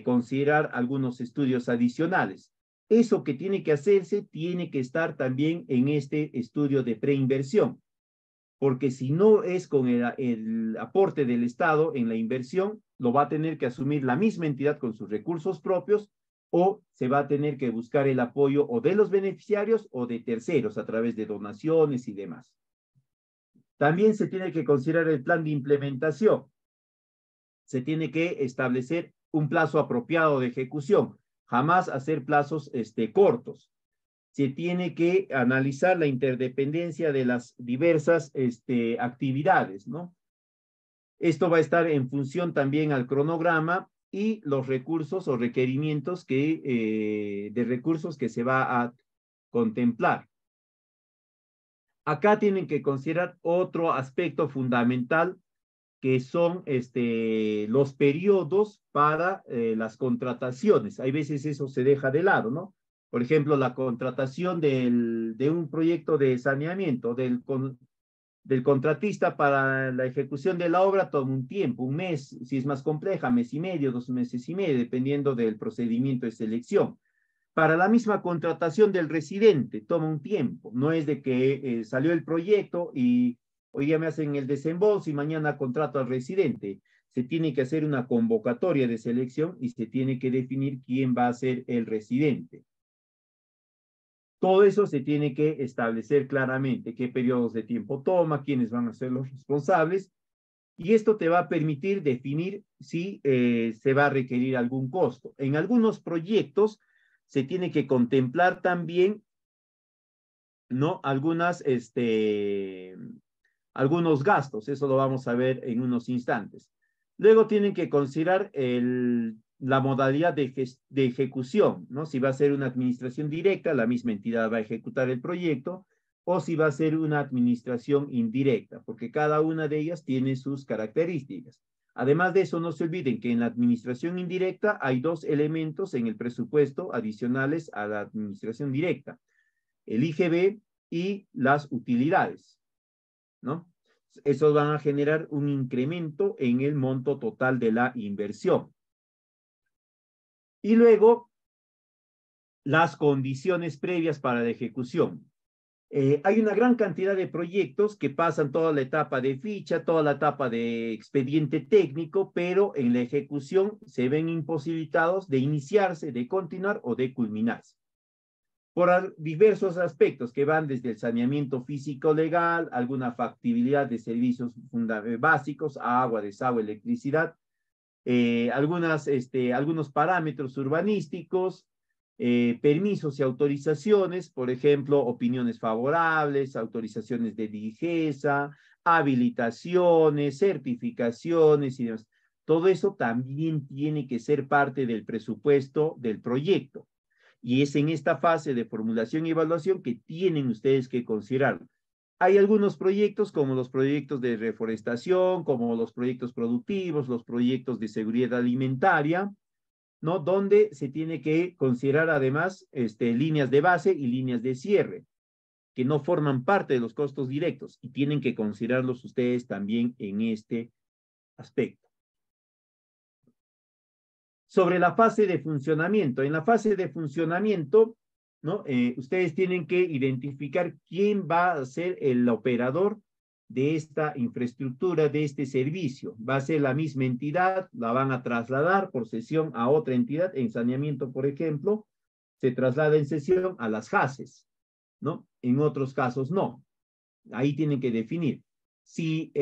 [SPEAKER 1] considerar algunos estudios adicionales. Eso que tiene que hacerse tiene que estar también en este estudio de preinversión, porque si no es con el aporte del Estado en la inversión, lo va a tener que asumir la misma entidad con sus recursos propios o se va a tener que buscar el apoyo o de los beneficiarios o de terceros a través de donaciones y demás. También se tiene que considerar el plan de implementación. Se tiene que establecer un plazo apropiado de ejecución, jamás hacer plazos cortos. Se tiene que analizar la interdependencia de las diversas actividades, ¿no? Esto va a estar en función también al cronograma y los recursos o requerimientos de recursos que se va a contemplar. Acá tienen que considerar otro aspecto fundamental que son los periodos para las contrataciones. Hay veces eso se deja de lado, ¿no? Por ejemplo, la contratación de un proyecto de saneamiento del contratista para la ejecución de la obra toma un tiempo, un mes, si es más compleja, mes y medio, 2 meses y medio, dependiendo del procedimiento de selección. Para la misma contratación del residente toma un tiempo, no es de que salió el proyecto y hoy día me hacen el desembolso y mañana contrato al residente. Se tiene que hacer una convocatoria de selección y se tiene que definir quién va a ser el residente. Todo eso se tiene que establecer claramente, qué periodos de tiempo toma, quiénes van a ser los responsables, y esto te va a permitir definir si se va a requerir algún costo. En algunos proyectos se tiene que contemplar también, ¿no? Algunos gastos, eso lo vamos a ver en unos instantes. Luego tienen que considerar la modalidad de ejecución, ¿no? Si va a ser una administración directa, la misma entidad va a ejecutar el proyecto, o si va a ser una administración indirecta, porque cada una de ellas tiene sus características. Además de eso, no se olviden que en la administración indirecta hay 2 elementos en el presupuesto adicionales a la administración directa, el IGB y las utilidades, ¿no? Esos van a generar un incremento en el monto total de la inversión. Y luego, las condiciones previas para la ejecución. Hay una gran cantidad de proyectos que pasan toda la etapa de ficha, toda la etapa de expediente técnico, pero en la ejecución se ven imposibilitados de iniciarse, de continuar o de culminarse. Por diversos aspectos que van desde el saneamiento físico-legal, alguna factibilidad de servicios básicos, agua, desagüe, electricidad, algunos parámetros urbanísticos, permisos y autorizaciones, por ejemplo, opiniones favorables, autorizaciones de DIGESA, habilitaciones, certificaciones y demás. Todo eso también tiene que ser parte del presupuesto del proyecto. Y es en esta fase de formulación y evaluación que tienen ustedes que considerarlo. Hay algunos proyectos como los proyectos de reforestación, como los proyectos productivos, los proyectos de seguridad alimentaria, ¿no? Donde se tiene que considerar además líneas de base y líneas de cierre, que no forman parte de los costos directos y tienen que considerarlos ustedes también en este aspecto. Sobre la fase de funcionamiento. En la fase de funcionamiento, ¿no? Ustedes tienen que identificar quién va a ser el operador de esta infraestructura, de este servicio. Va a ser la misma entidad, la van a trasladar por sesión a otra entidad. En saneamiento, por ejemplo, se traslada en sesión a las JASES, ¿no? En otros casos no. Ahí tienen que definir. Si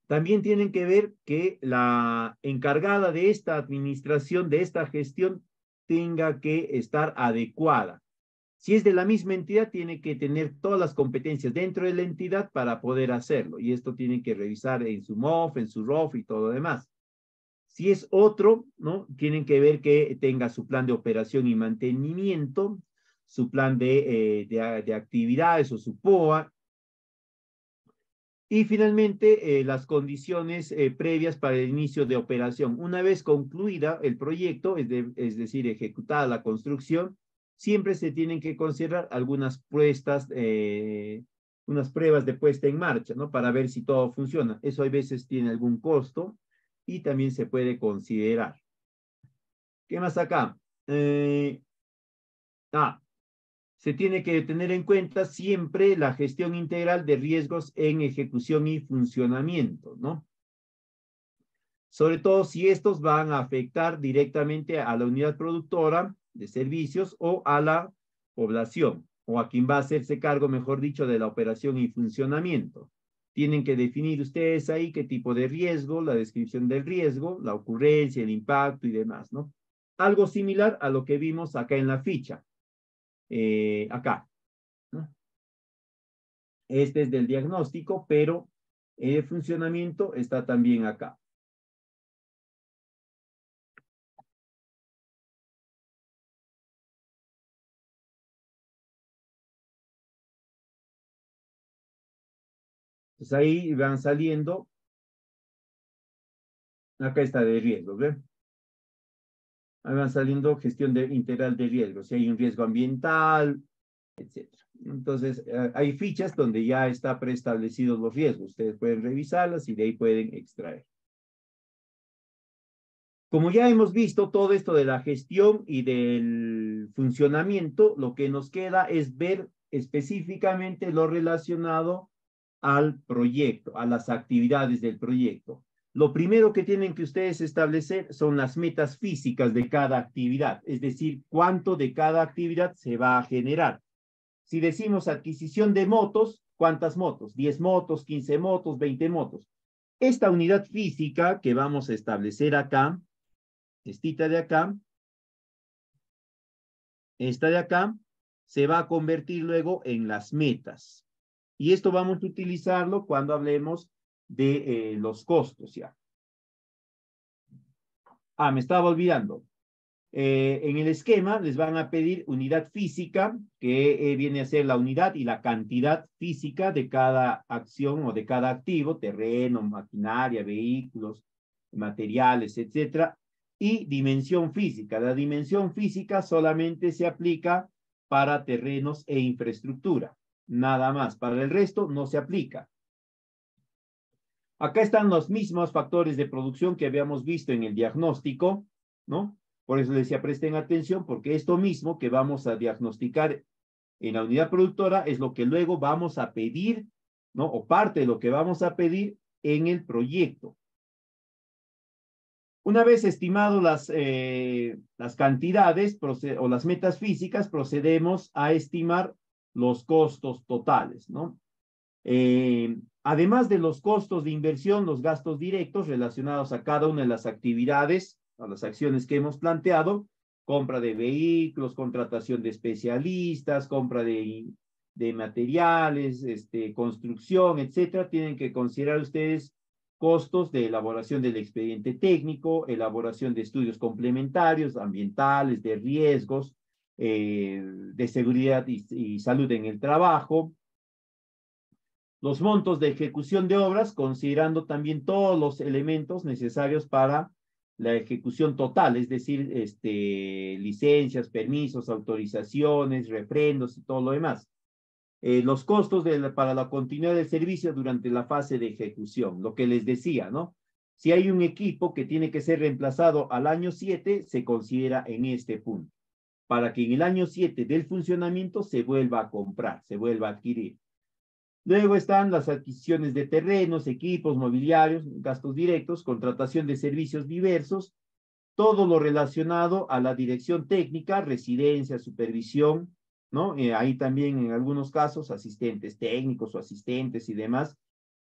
[SPEAKER 1] también tienen que ver que la encargada de esta administración, de esta gestión, tenga que estar adecuada. Si es de la misma entidad, tiene que tener todas las competencias dentro de la entidad para poder hacerlo. Y esto tienen que revisar en su MOF, en su ROF y todo lo demás. Si es otro, ¿no? Tienen que ver que tenga su plan de operación y mantenimiento, su plan de actividades o su POA. Y finalmente, las condiciones previas para el inicio de operación. Una vez concluida el proyecto, es decir, ejecutada la construcción, siempre se tienen que considerar algunas unas pruebas de puesta en marcha, ¿no? Para ver si todo funciona. Eso a veces tiene algún costo y también se puede considerar. ¿Qué más acá? Se tiene que tener en cuenta siempre la gestión integral de riesgos en ejecución y funcionamiento, ¿no? sobre todo si estos van a afectar directamente a la unidad productora de servicios o a la población, o a quien va a hacerse cargo, mejor dicho, de la operación y funcionamiento. Tienen que definir ustedes ahí qué tipo de riesgo, la descripción del riesgo, la ocurrencia, el impacto y demás, ¿no? Algo similar a lo que vimos acá en la ficha. Acá, ¿no? Este es del diagnóstico, pero el funcionamiento está también acá. Entonces ahí van saliendo, acá está de riesgos, ¿ven? Ahí van saliendo gestión integral de riesgos, si hay un riesgo ambiental, etc. Entonces, hay fichas donde ya está preestablecidos los riesgos. Ustedes pueden revisarlas y de ahí pueden extraer. Como ya hemos visto todo esto de la gestión y del funcionamiento, lo que nos queda es ver específicamente lo relacionado al proyecto, a las actividades del proyecto. Lo primero que tienen que ustedes establecer son las metas físicas de cada actividad, es decir, cuánto de cada actividad se va a generar. Si decimos adquisición de motos, ¿cuántas motos? 10 motos, 15 motos, 20 motos. Esta unidad física que vamos a establecer acá, esta de acá, esta de acá, se va a convertir luego en las metas. Y esto vamos a utilizarlo cuando hablemos de los costos ya. Me estaba olvidando. En el esquema les van a pedir unidad física, que viene a ser la unidad y la cantidad física de cada acción o de cada activo, terreno, maquinaria, vehículos, materiales, etcétera, y dimensión física. La dimensión física solamente se aplica para terrenos e infraestructura, nada más. Para el resto no se aplica. Acá están los mismos factores de producción que habíamos visto en el diagnóstico, ¿no? Por eso les decía, presten atención, porque esto mismo que vamos a diagnosticar en la unidad productora es lo que luego vamos a pedir, ¿no? O parte de lo que vamos a pedir en el proyecto. Una vez estimado las cantidades o las metas físicas, procedemos a estimar los costos totales, ¿no? Además de los costos de inversión, los gastos directos relacionados a cada una de las actividades, a las acciones que hemos planteado, compra de vehículos, contratación de especialistas, compra de materiales, construcción, etcétera, tienen que considerar ustedes costos de elaboración del expediente técnico, elaboración de estudios complementarios, ambientales, de riesgos, de seguridad y salud en el trabajo. Los montos de ejecución de obras, considerando también todos los elementos necesarios para la ejecución total, es decir, licencias, permisos, autorizaciones, refrendos y todo lo demás. Los costos para la continuidad del servicio durante la fase de ejecución, lo que les decía, ¿no? Si hay un equipo que tiene que ser reemplazado al año 7, se considera en este punto, para que en el año 7 del funcionamiento se vuelva a comprar, se vuelva a adquirir. Luego están las adquisiciones de terrenos, equipos, mobiliarios, gastos directos, contratación de servicios diversos, todo lo relacionado a la dirección técnica, residencia, supervisión, ¿no? Ahí también en algunos casos asistentes técnicos o asistentes y demás.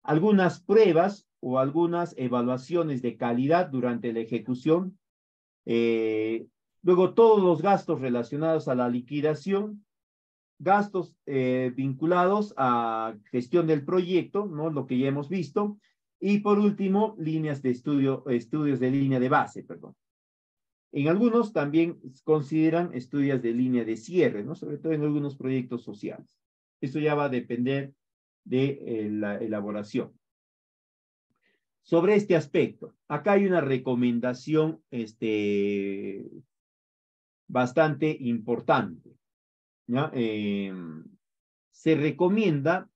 [SPEAKER 1] Algunas pruebas o algunas evaluaciones de calidad durante la ejecución. Luego todos los gastos relacionados a la liquidación, gastos vinculados a gestión del proyecto, ¿no? Lo que ya hemos visto. Y por último, líneas de estudios de línea de base, perdón. En algunos también consideran estudios de línea de cierre, ¿no? Sobre todo en algunos proyectos sociales. Eso ya va a depender de la elaboración. Sobre este aspecto, acá hay una recomendación bastante importante, ¿ya? Se recomienda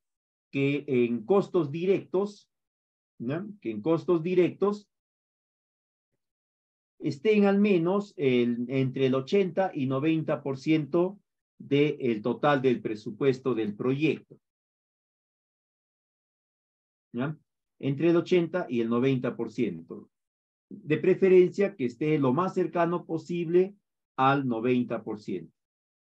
[SPEAKER 1] que en costos directos, ¿ya? Que en costos directos estén al menos entre el 80 y 90% del total del presupuesto del proyecto, ¿ya? Entre el 80 y el 90%. de preferencia que esté lo más cercano posible al 90%.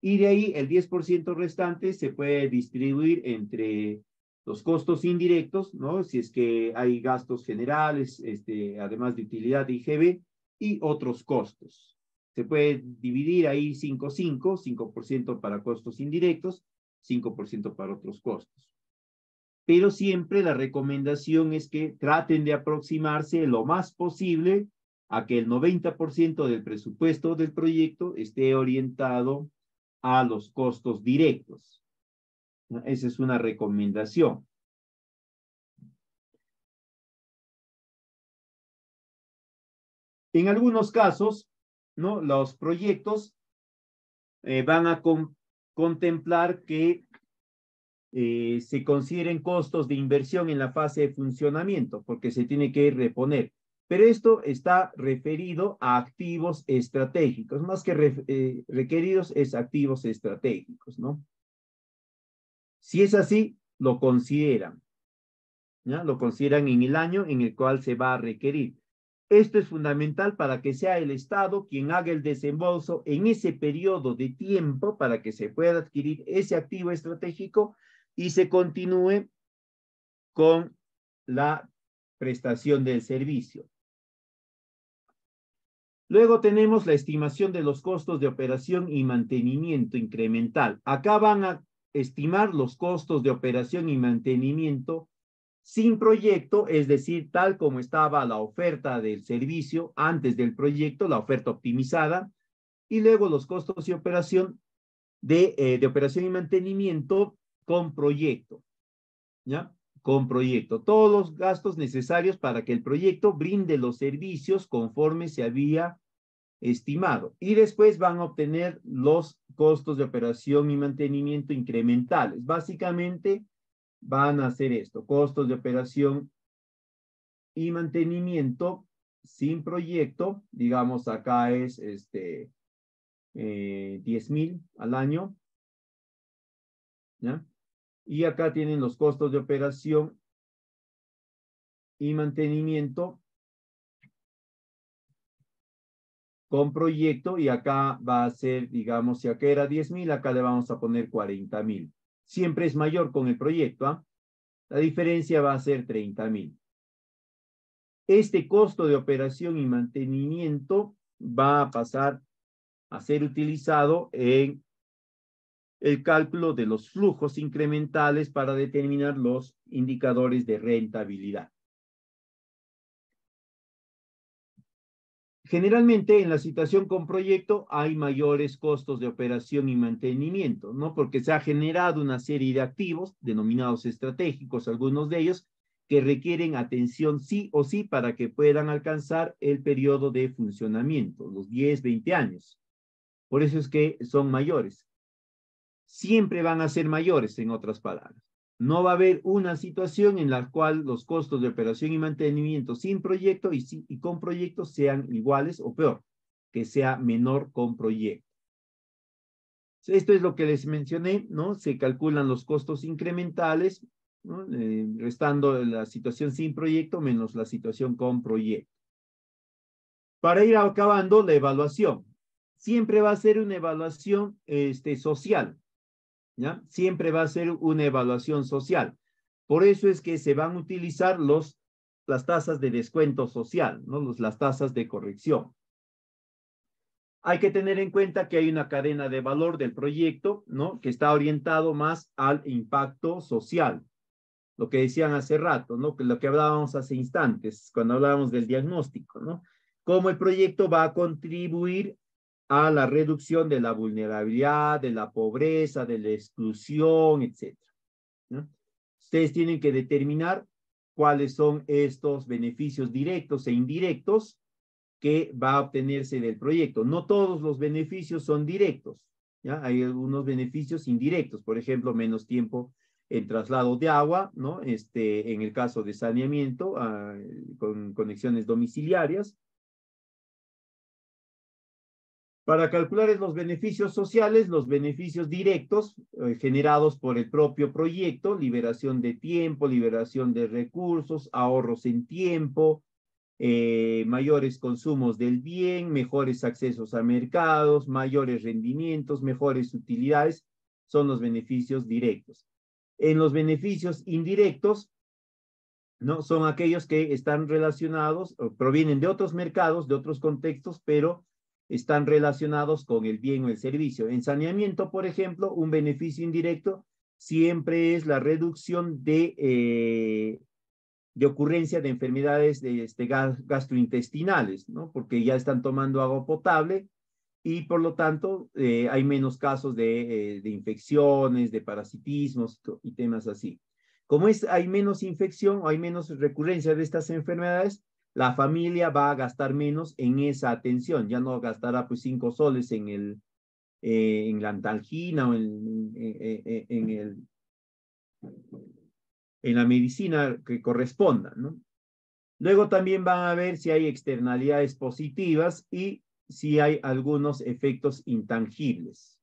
[SPEAKER 1] Y de ahí el 10% restante se puede distribuir entre los costos indirectos, ¿no? Si es que hay gastos generales, además de utilidad de IGB, y otros costos. Se puede dividir ahí 5-5, 5% para costos indirectos, 5% para otros costos. Pero siempre la recomendación es que traten de aproximarse lo más posible a que el 90% del presupuesto del proyecto esté orientado a los costos directos. Esa es una recomendación. En algunos casos, ¿no? Los proyectos van a contemplar que se consideren costos de inversión en la fase de funcionamiento, porque se tiene que reponer. Pero esto está referido a activos estratégicos, más que requeridos es activos estratégicos, ¿no? Si es así, lo consideran, ¿ya? Lo consideran en el año en el cual se va a requerir. Esto es fundamental para que sea el Estado quien haga el desembolso en ese periodo de tiempo para que se pueda adquirir ese activo estratégico y se continúe con la prestación del servicio. Luego tenemos la estimación de los costos de operación y mantenimiento incremental. Acá van a estimar los costos de operación y mantenimiento sin proyecto, es decir, tal como estaba la oferta del servicio antes del proyecto, la oferta optimizada, y luego los costos de operación de operación y mantenimiento con proyecto, ¿ya? Con proyecto. Todos los gastos necesarios para que el proyecto brinde los servicios conforme se había estimado. Y después van a obtener los costos de operación y mantenimiento incrementales. Básicamente van a hacer esto, costos de operación y mantenimiento sin proyecto, digamos acá es 10,000 al año, ¿ya? Y acá tienen los costos de operación y mantenimiento con proyecto, y acá va a ser, digamos, si acá era 10,000, acá le vamos a poner 40,000. Siempre es mayor con el proyecto, ¿ah? La diferencia va a ser 30,000. Este costo de operación y mantenimiento va a pasar a ser utilizado en el cálculo de los flujos incrementales para determinar los indicadores de rentabilidad. Generalmente en la situación con proyecto hay mayores costos de operación y mantenimiento, ¿no? Porque se ha generado una serie de activos denominados estratégicos, algunos de ellos que requieren atención sí o sí para que puedan alcanzar el periodo de funcionamiento, los 10, 20 años. Por eso es que son mayores. Siempre van a ser mayores, en otras palabras. No va a haber una situación en la cual los costos de operación y mantenimiento sin proyecto y con proyecto sean iguales o peor, que sea menor con proyecto. Esto es lo que les mencioné, ¿no? Se calculan los costos incrementales, ¿no? Restando la situación sin proyecto menos la situación con proyecto. Para ir acabando, la evaluación. Siempre va a ser una evaluación social, ¿ya? Siempre va a ser una evaluación social. Por eso es que se van a utilizar las tasas de descuento social, ¿no? Las tasas de corrección. Hay que tener en cuenta que hay una cadena de valor del proyecto, ¿no? Que está orientado más al impacto social. Lo que decían hace rato, ¿no? Lo que hablábamos hace instantes, cuando hablábamos del diagnóstico, ¿no? Cómo el proyecto va a contribuir a la reducción de la vulnerabilidad, de la pobreza, de la exclusión, etc. ¿no? Ustedes tienen que determinar cuáles son estos beneficios directos e indirectos que va a obtenerse del proyecto. No todos los beneficios son directos, ¿ya? Hay algunos beneficios indirectos, por ejemplo, menos tiempo en traslado de agua, ¿no? En el caso de saneamiento, con conexiones domiciliarias. Para calcular los beneficios sociales, los beneficios directos generados por el propio proyecto, liberación de tiempo, liberación de recursos, ahorros en tiempo, mayores consumos del bien, mejores accesos a mercados, mayores rendimientos, mejores utilidades, son los beneficios directos. En los beneficios indirectos, ¿no? Son aquellos que están relacionados, o provienen de otros mercados, de otros contextos, pero están relacionados con el bien o el servicio. En saneamiento, por ejemplo, un beneficio indirecto siempre es la reducción de ocurrencia de enfermedades gastrointestinales, ¿no? Porque ya están tomando agua potable y por lo tanto hay menos casos de infecciones, de parasitismos y temas así. Como hay menos infección o hay menos recurrencia de estas enfermedades, la familia va a gastar menos en esa atención, ya no gastará pues 5 soles en la antalgina o en la medicina que corresponda, ¿no? Luego también van a ver si hay externalidades positivas y si hay algunos efectos intangibles.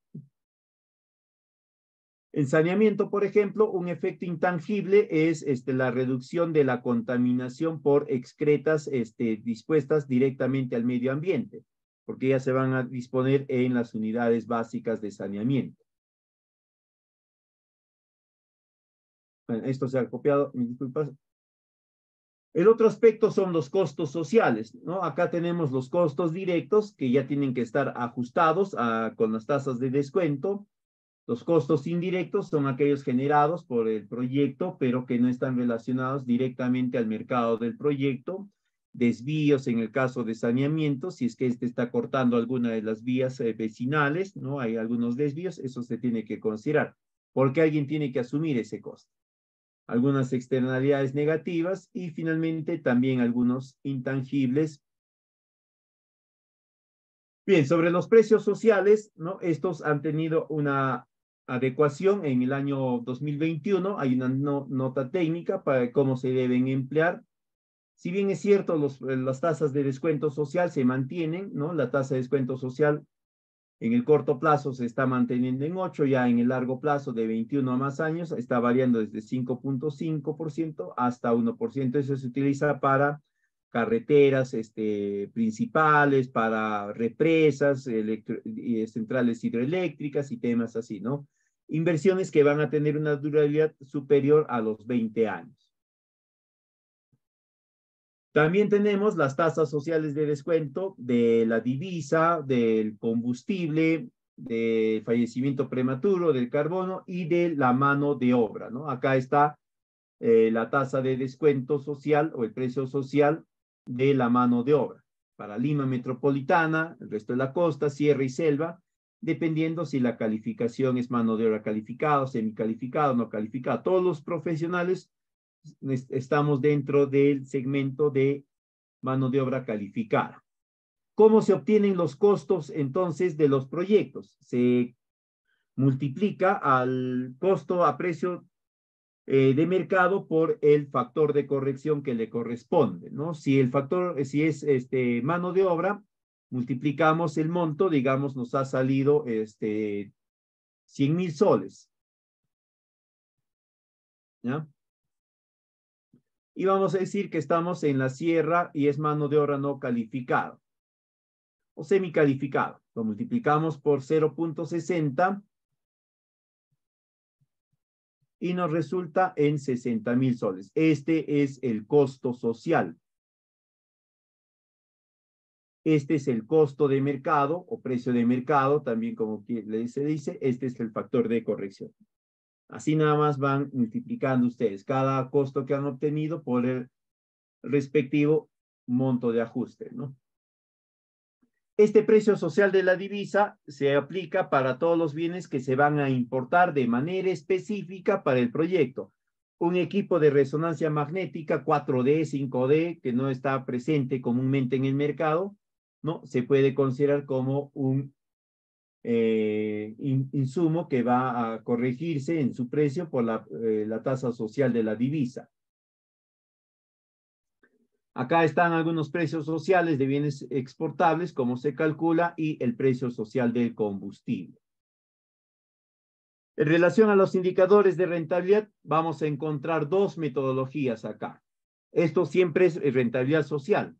[SPEAKER 1] En saneamiento, por ejemplo, un efecto intangible es la reducción de la contaminación por excretas dispuestas directamente al medio ambiente, porque ya se van a disponer en las unidades básicas de saneamiento. Bueno, esto se ha copiado, mis disculpas. El otro aspecto son los costos sociales, ¿no? Acá tenemos los costos directos que ya tienen que estar ajustados con las tasas de descuento. Los costos indirectos son aquellos generados por el proyecto, pero que no están relacionados directamente al mercado del proyecto. Desvíos en el caso de saneamiento, si es que está cortando alguna de las vías vecinales, ¿no? Hay algunos desvíos, eso se tiene que considerar, porque alguien tiene que asumir ese costo. Algunas externalidades negativas y finalmente también algunos intangibles. Bien, sobre los precios sociales, ¿no? Estos han tenido una adecuación en el año 2021. Hay una nota técnica para cómo se deben emplear. Si bien es cierto, las tasas de descuento social se mantienen, ¿no? La tasa de descuento social en el corto plazo se está manteniendo en 8, ya en el largo plazo de 21 a más años está variando desde 5.5% hasta 1%. Eso se utiliza para carreteras principales, para represas, centrales hidroeléctricas y temas así, ¿no? Inversiones que van a tener una durabilidad superior a los 20 años. También tenemos las tasas sociales de descuento de la divisa, del combustible, del fallecimiento prematuro, del carbono y de la mano de obra, ¿no? Acá está la tasa de descuento social o el precio social de la mano de obra para Lima Metropolitana, el resto de la costa, Sierra y Selva, dependiendo si la calificación es mano de obra calificada, semicalificada o no calificada. Todos los profesionales estamos dentro del segmento de mano de obra calificada. ¿Cómo se obtienen los costos entonces de los proyectos? Se multiplica al costo a precio de mercado por el factor de corrección que le corresponde, ¿no? Si el factor, si es mano de obra, multiplicamos el monto, digamos, nos ha salido 100,000 soles. ¿Ya? Y vamos a decir que estamos en la sierra y es mano de obra no calificada o semicalificada. Lo multiplicamos por 0.60 y nos resulta en 60,000 soles. Este es el costo social. Este es el costo de mercado o precio de mercado, también como se dice, este es el factor de corrección. Así nada más van multiplicando ustedes cada costo que han obtenido por el respectivo monto de ajuste, ¿no? Este precio social de la divisa se aplica para todos los bienes que se van a importar de manera específica para el proyecto. Un equipo de resonancia magnética 4D, 5D, que no está presente comúnmente en el mercado, ¿no? Se puede considerar como un insumo que va a corregirse en su precio por la tasa social de la divisa. Acá están algunos precios sociales de bienes exportables, cómo se calcula, y el precio social del combustible. En relación a los indicadores de rentabilidad, vamos a encontrar dos metodologías acá. Esto siempre es rentabilidad social.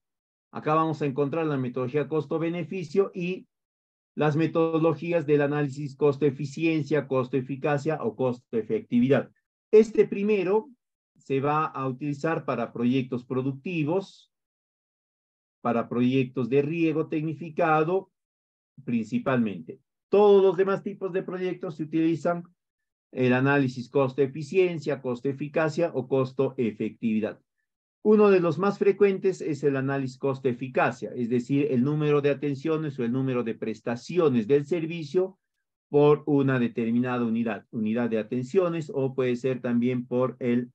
[SPEAKER 1] Acá vamos a encontrar la metodología costo-beneficio y las metodologías del análisis costo-eficiencia, costo-eficacia o costo-efectividad. Este primero se va a utilizar para proyectos productivos, para proyectos de riego tecnificado, principalmente. Todos los demás tipos de proyectos se utilizan el análisis costo-eficiencia, costo-eficacia o costo-efectividad. Uno de los más frecuentes es el análisis costo-eficacia, es decir, el número de atenciones o el número de prestaciones del servicio por una determinada unidad de atenciones, o puede ser también por el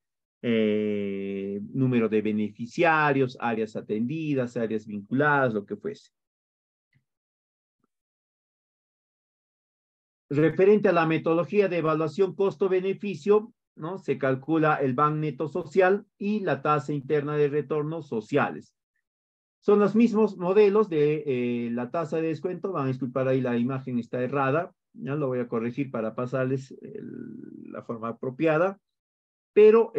[SPEAKER 1] número de beneficiarios, áreas atendidas, áreas vinculadas, lo que fuese. Referente a la metodología de evaluación costo-beneficio, ¿no? Se calcula el BAN neto social y la tasa interna de retornos sociales. Son los mismos modelos de la tasa de descuento. Van a disculpar ahí, la imagen está errada. Ya lo voy a corregir para pasarles la forma apropiada. Pero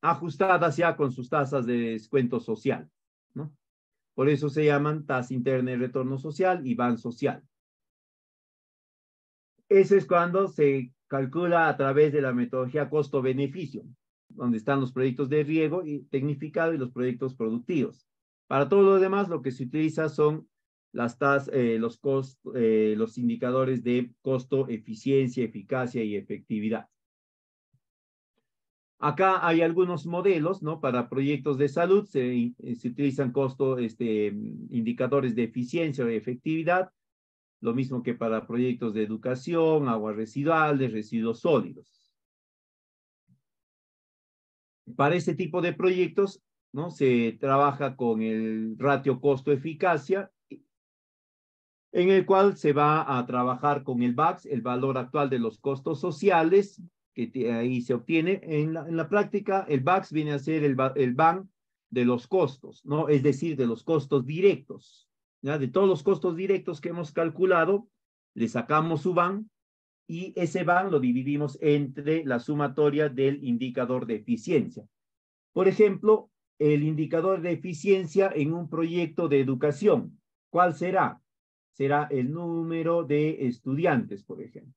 [SPEAKER 1] ajustadas ya con sus tasas de descuento social, ¿no? Por eso se llaman tasa interna de retorno social y BAN social. Eso es cuando se calcula a través de la metodología costo-beneficio, donde están los proyectos de riego y tecnificado y los proyectos productivos. Para todo lo demás, lo que se utiliza son las los indicadores de costo, eficiencia, eficacia y efectividad. Acá hay algunos modelos, ¿no? Para proyectos de salud se utilizan indicadores de eficiencia o de efectividad, lo mismo que para proyectos de educación, aguas residuales, residuos sólidos. Para este tipo de proyectos, ¿no? Se trabaja con el ratio costo-eficacia, en el cual se va a trabajar con el VAX, el valor actual de los costos sociales, que ahí se obtiene. En la práctica, el VAX viene a ser el BAN de los costos, ¿no? Es decir, de los costos directos. ¿Ya? De todos los costos directos que hemos calculado, le sacamos su BAN y ese BAN lo dividimos entre la sumatoria del indicador de eficiencia. Por ejemplo, el indicador de eficiencia en un proyecto de educación, ¿cuál será? Será el número de estudiantes, por ejemplo.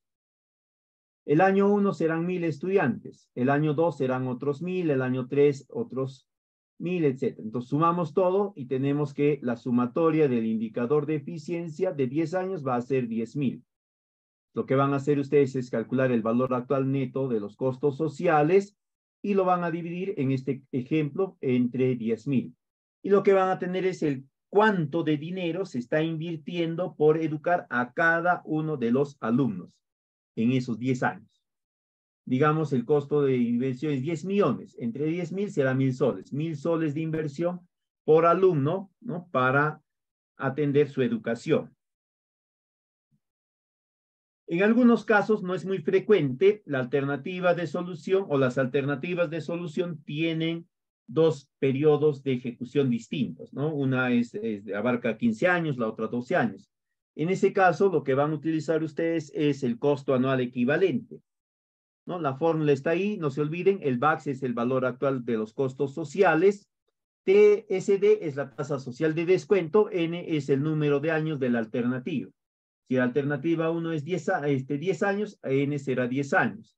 [SPEAKER 1] El año 1 serán 1000 estudiantes, el año 2 serán otros 1000, el año 3 otros 1000, etc. Entonces sumamos todo y tenemos que la sumatoria del indicador de eficiencia de 10 años va a ser 10.000. Lo que van a hacer ustedes es calcular el valor actual neto de los costos sociales y lo van a dividir en este ejemplo entre 10.000. Y lo que van a tener es el cuánto de dinero se está invirtiendo por educar a cada uno de los alumnos en esos 10 años. Digamos, el costo de inversión es 10 millones. Entre 10.000 será 1.000 soles. 1.000 soles de inversión por alumno, ¿no? Para atender su educación. En algunos casos no es muy frecuente la alternativa de solución o las alternativas de solución tienen dos periodos de ejecución distintos, ¿no? Una abarca 15 años, la otra 12 años. En ese caso, lo que van a utilizar ustedes es el costo anual equivalente, ¿no? La fórmula está ahí, no se olviden, el VAX es el valor actual de los costos sociales, TSD es la tasa social de descuento, N es el número de años de la alternativa. Si la alternativa 1 es 10 años, N será 10 años.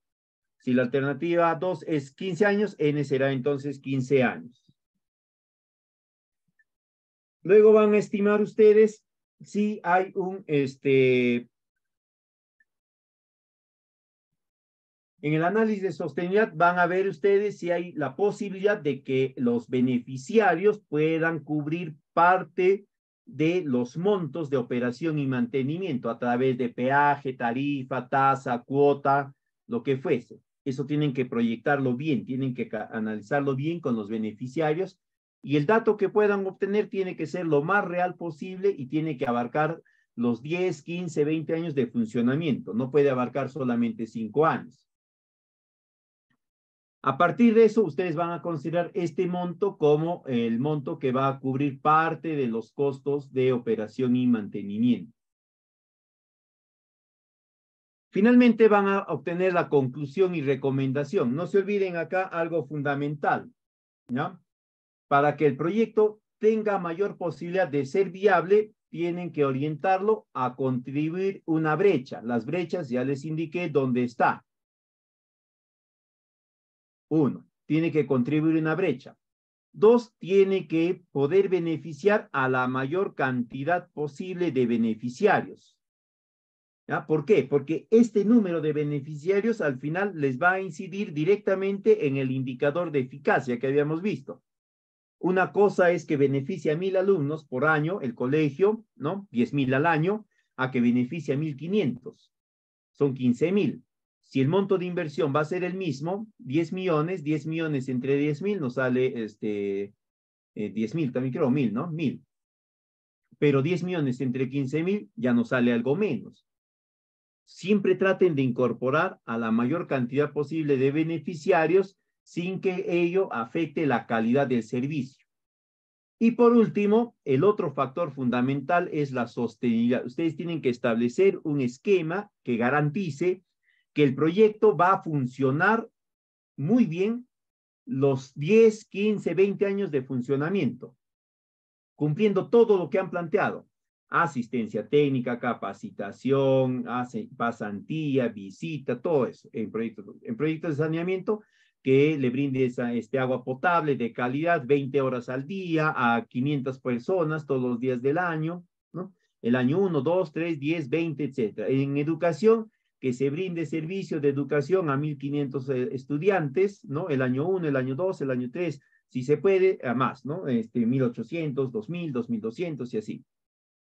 [SPEAKER 1] Si la alternativa 2 es 15 años, N será entonces 15 años. Luego van a estimar ustedes si hay en el análisis de sostenibilidad van a ver ustedes si hay la posibilidad de que los beneficiarios puedan cubrir parte de los montos de operación y mantenimiento a través de peaje, tarifa, tasa, cuota, lo que fuese. Eso tienen que proyectarlo bien, tienen que analizarlo bien con los beneficiarios y el dato que puedan obtener tiene que ser lo más real posible y tiene que abarcar los 10, 15, 20 años de funcionamiento. No puede abarcar solamente 5 años. A partir de eso, ustedes van a considerar este monto como el monto que va a cubrir parte de los costos de operación y mantenimiento. Finalmente van a obtener la conclusión y recomendación. No se olviden acá algo fundamental, ¿ya? para que el proyecto tenga mayor posibilidad de ser viable, tienen que orientarlo a contribuir una brecha. Las brechas ya les indiqué dónde está. 1, tiene que contribuir una brecha. 2, tiene que poder beneficiar a la mayor cantidad posible de beneficiarios. ¿Ya? ¿Por qué? Porque este número de beneficiarios al final les va a incidir directamente en el indicador de eficacia que habíamos visto. Una cosa es que beneficia a 1,000 alumnos por año el colegio, ¿no? 10,000 al año, a que beneficia a 1,500. Son 15,000. Si el monto de inversión va a ser el mismo, 10 millones entre 10,000 nos sale 10,000, también creo 1,000, ¿no? 1,000. Pero 10 millones entre 15,000 ya nos sale algo menos. Siempre traten de incorporar a la mayor cantidad posible de beneficiarios sin que ello afecte la calidad del servicio. Y por último, el otro factor fundamental es la sostenibilidad. Ustedes tienen que establecer un esquema que garantice que el proyecto va a funcionar muy bien los 10, 15, 20 años de funcionamiento, cumpliendo todo lo que han planteado. Asistencia técnica, capacitación, pasantía, visita, todo eso en proyectos de saneamiento que le brinde agua potable de calidad 20 horas al día a 500 personas todos los días del año, ¿no? El año 1, 2, 3, 10, 20, etc. En educación, que se brinde servicio de educación a 1,500 estudiantes, ¿no? El año 1, el año 2, el año 3, si se puede, a más, ¿no? 1,800, 2,000, 2,200 y así.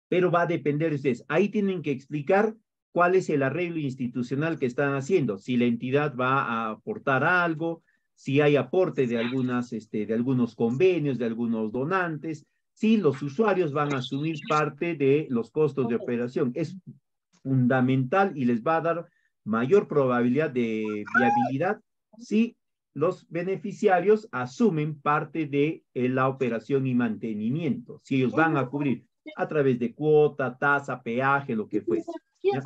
[SPEAKER 1] Pero va a depender de ustedes. Ahí tienen que explicar cuál es el arreglo institucional que están haciendo, si la entidad va a aportar algo, si hay aporte de algunos convenios, de algunos donantes, si los usuarios van a asumir parte de los costos de operación. Es fundamental y les va a dar mayor probabilidad de viabilidad si los beneficiarios asumen parte de la operación y mantenimiento, si ellos van a cubrir a través de cuota, tasa, peaje, lo que fuese. ¿Ya?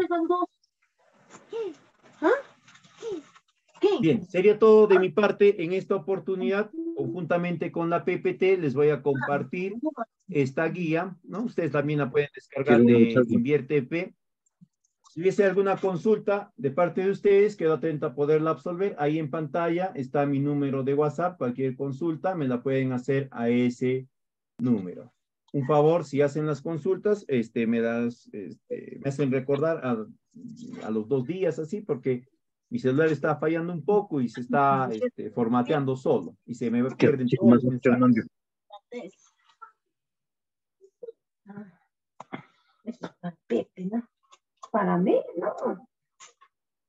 [SPEAKER 1] Bien, sería todo de mi parte en esta oportunidad. Conjuntamente con la PPT les voy a compartir esta guía, ¿no? Ustedes también la pueden descargar de InvierteP. Si hubiese alguna consulta de parte de ustedes, quedo atento a poderla absolver. Ahí en pantalla está mi número de WhatsApp. Cualquier consulta me la pueden hacer a ese número. Un favor, si hacen las consultas, me hacen recordar a los 2 días así, porque mi celular está fallando un poco y se está formateando solo y se me pierden todos los mensajes.
[SPEAKER 4] Para mí, no.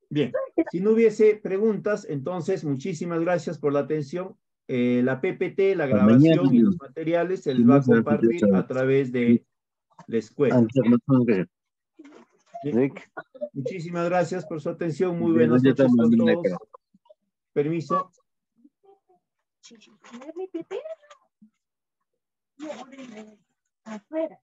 [SPEAKER 1] Bien, si no hubiese preguntas, entonces muchísimas gracias por la atención. La PPT, la grabación y los materiales se les va a compartir a través de la escuela. Bien. Muchísimas gracias por su atención. Muy buenas noches con todos. Permiso.
[SPEAKER 4] Afuera.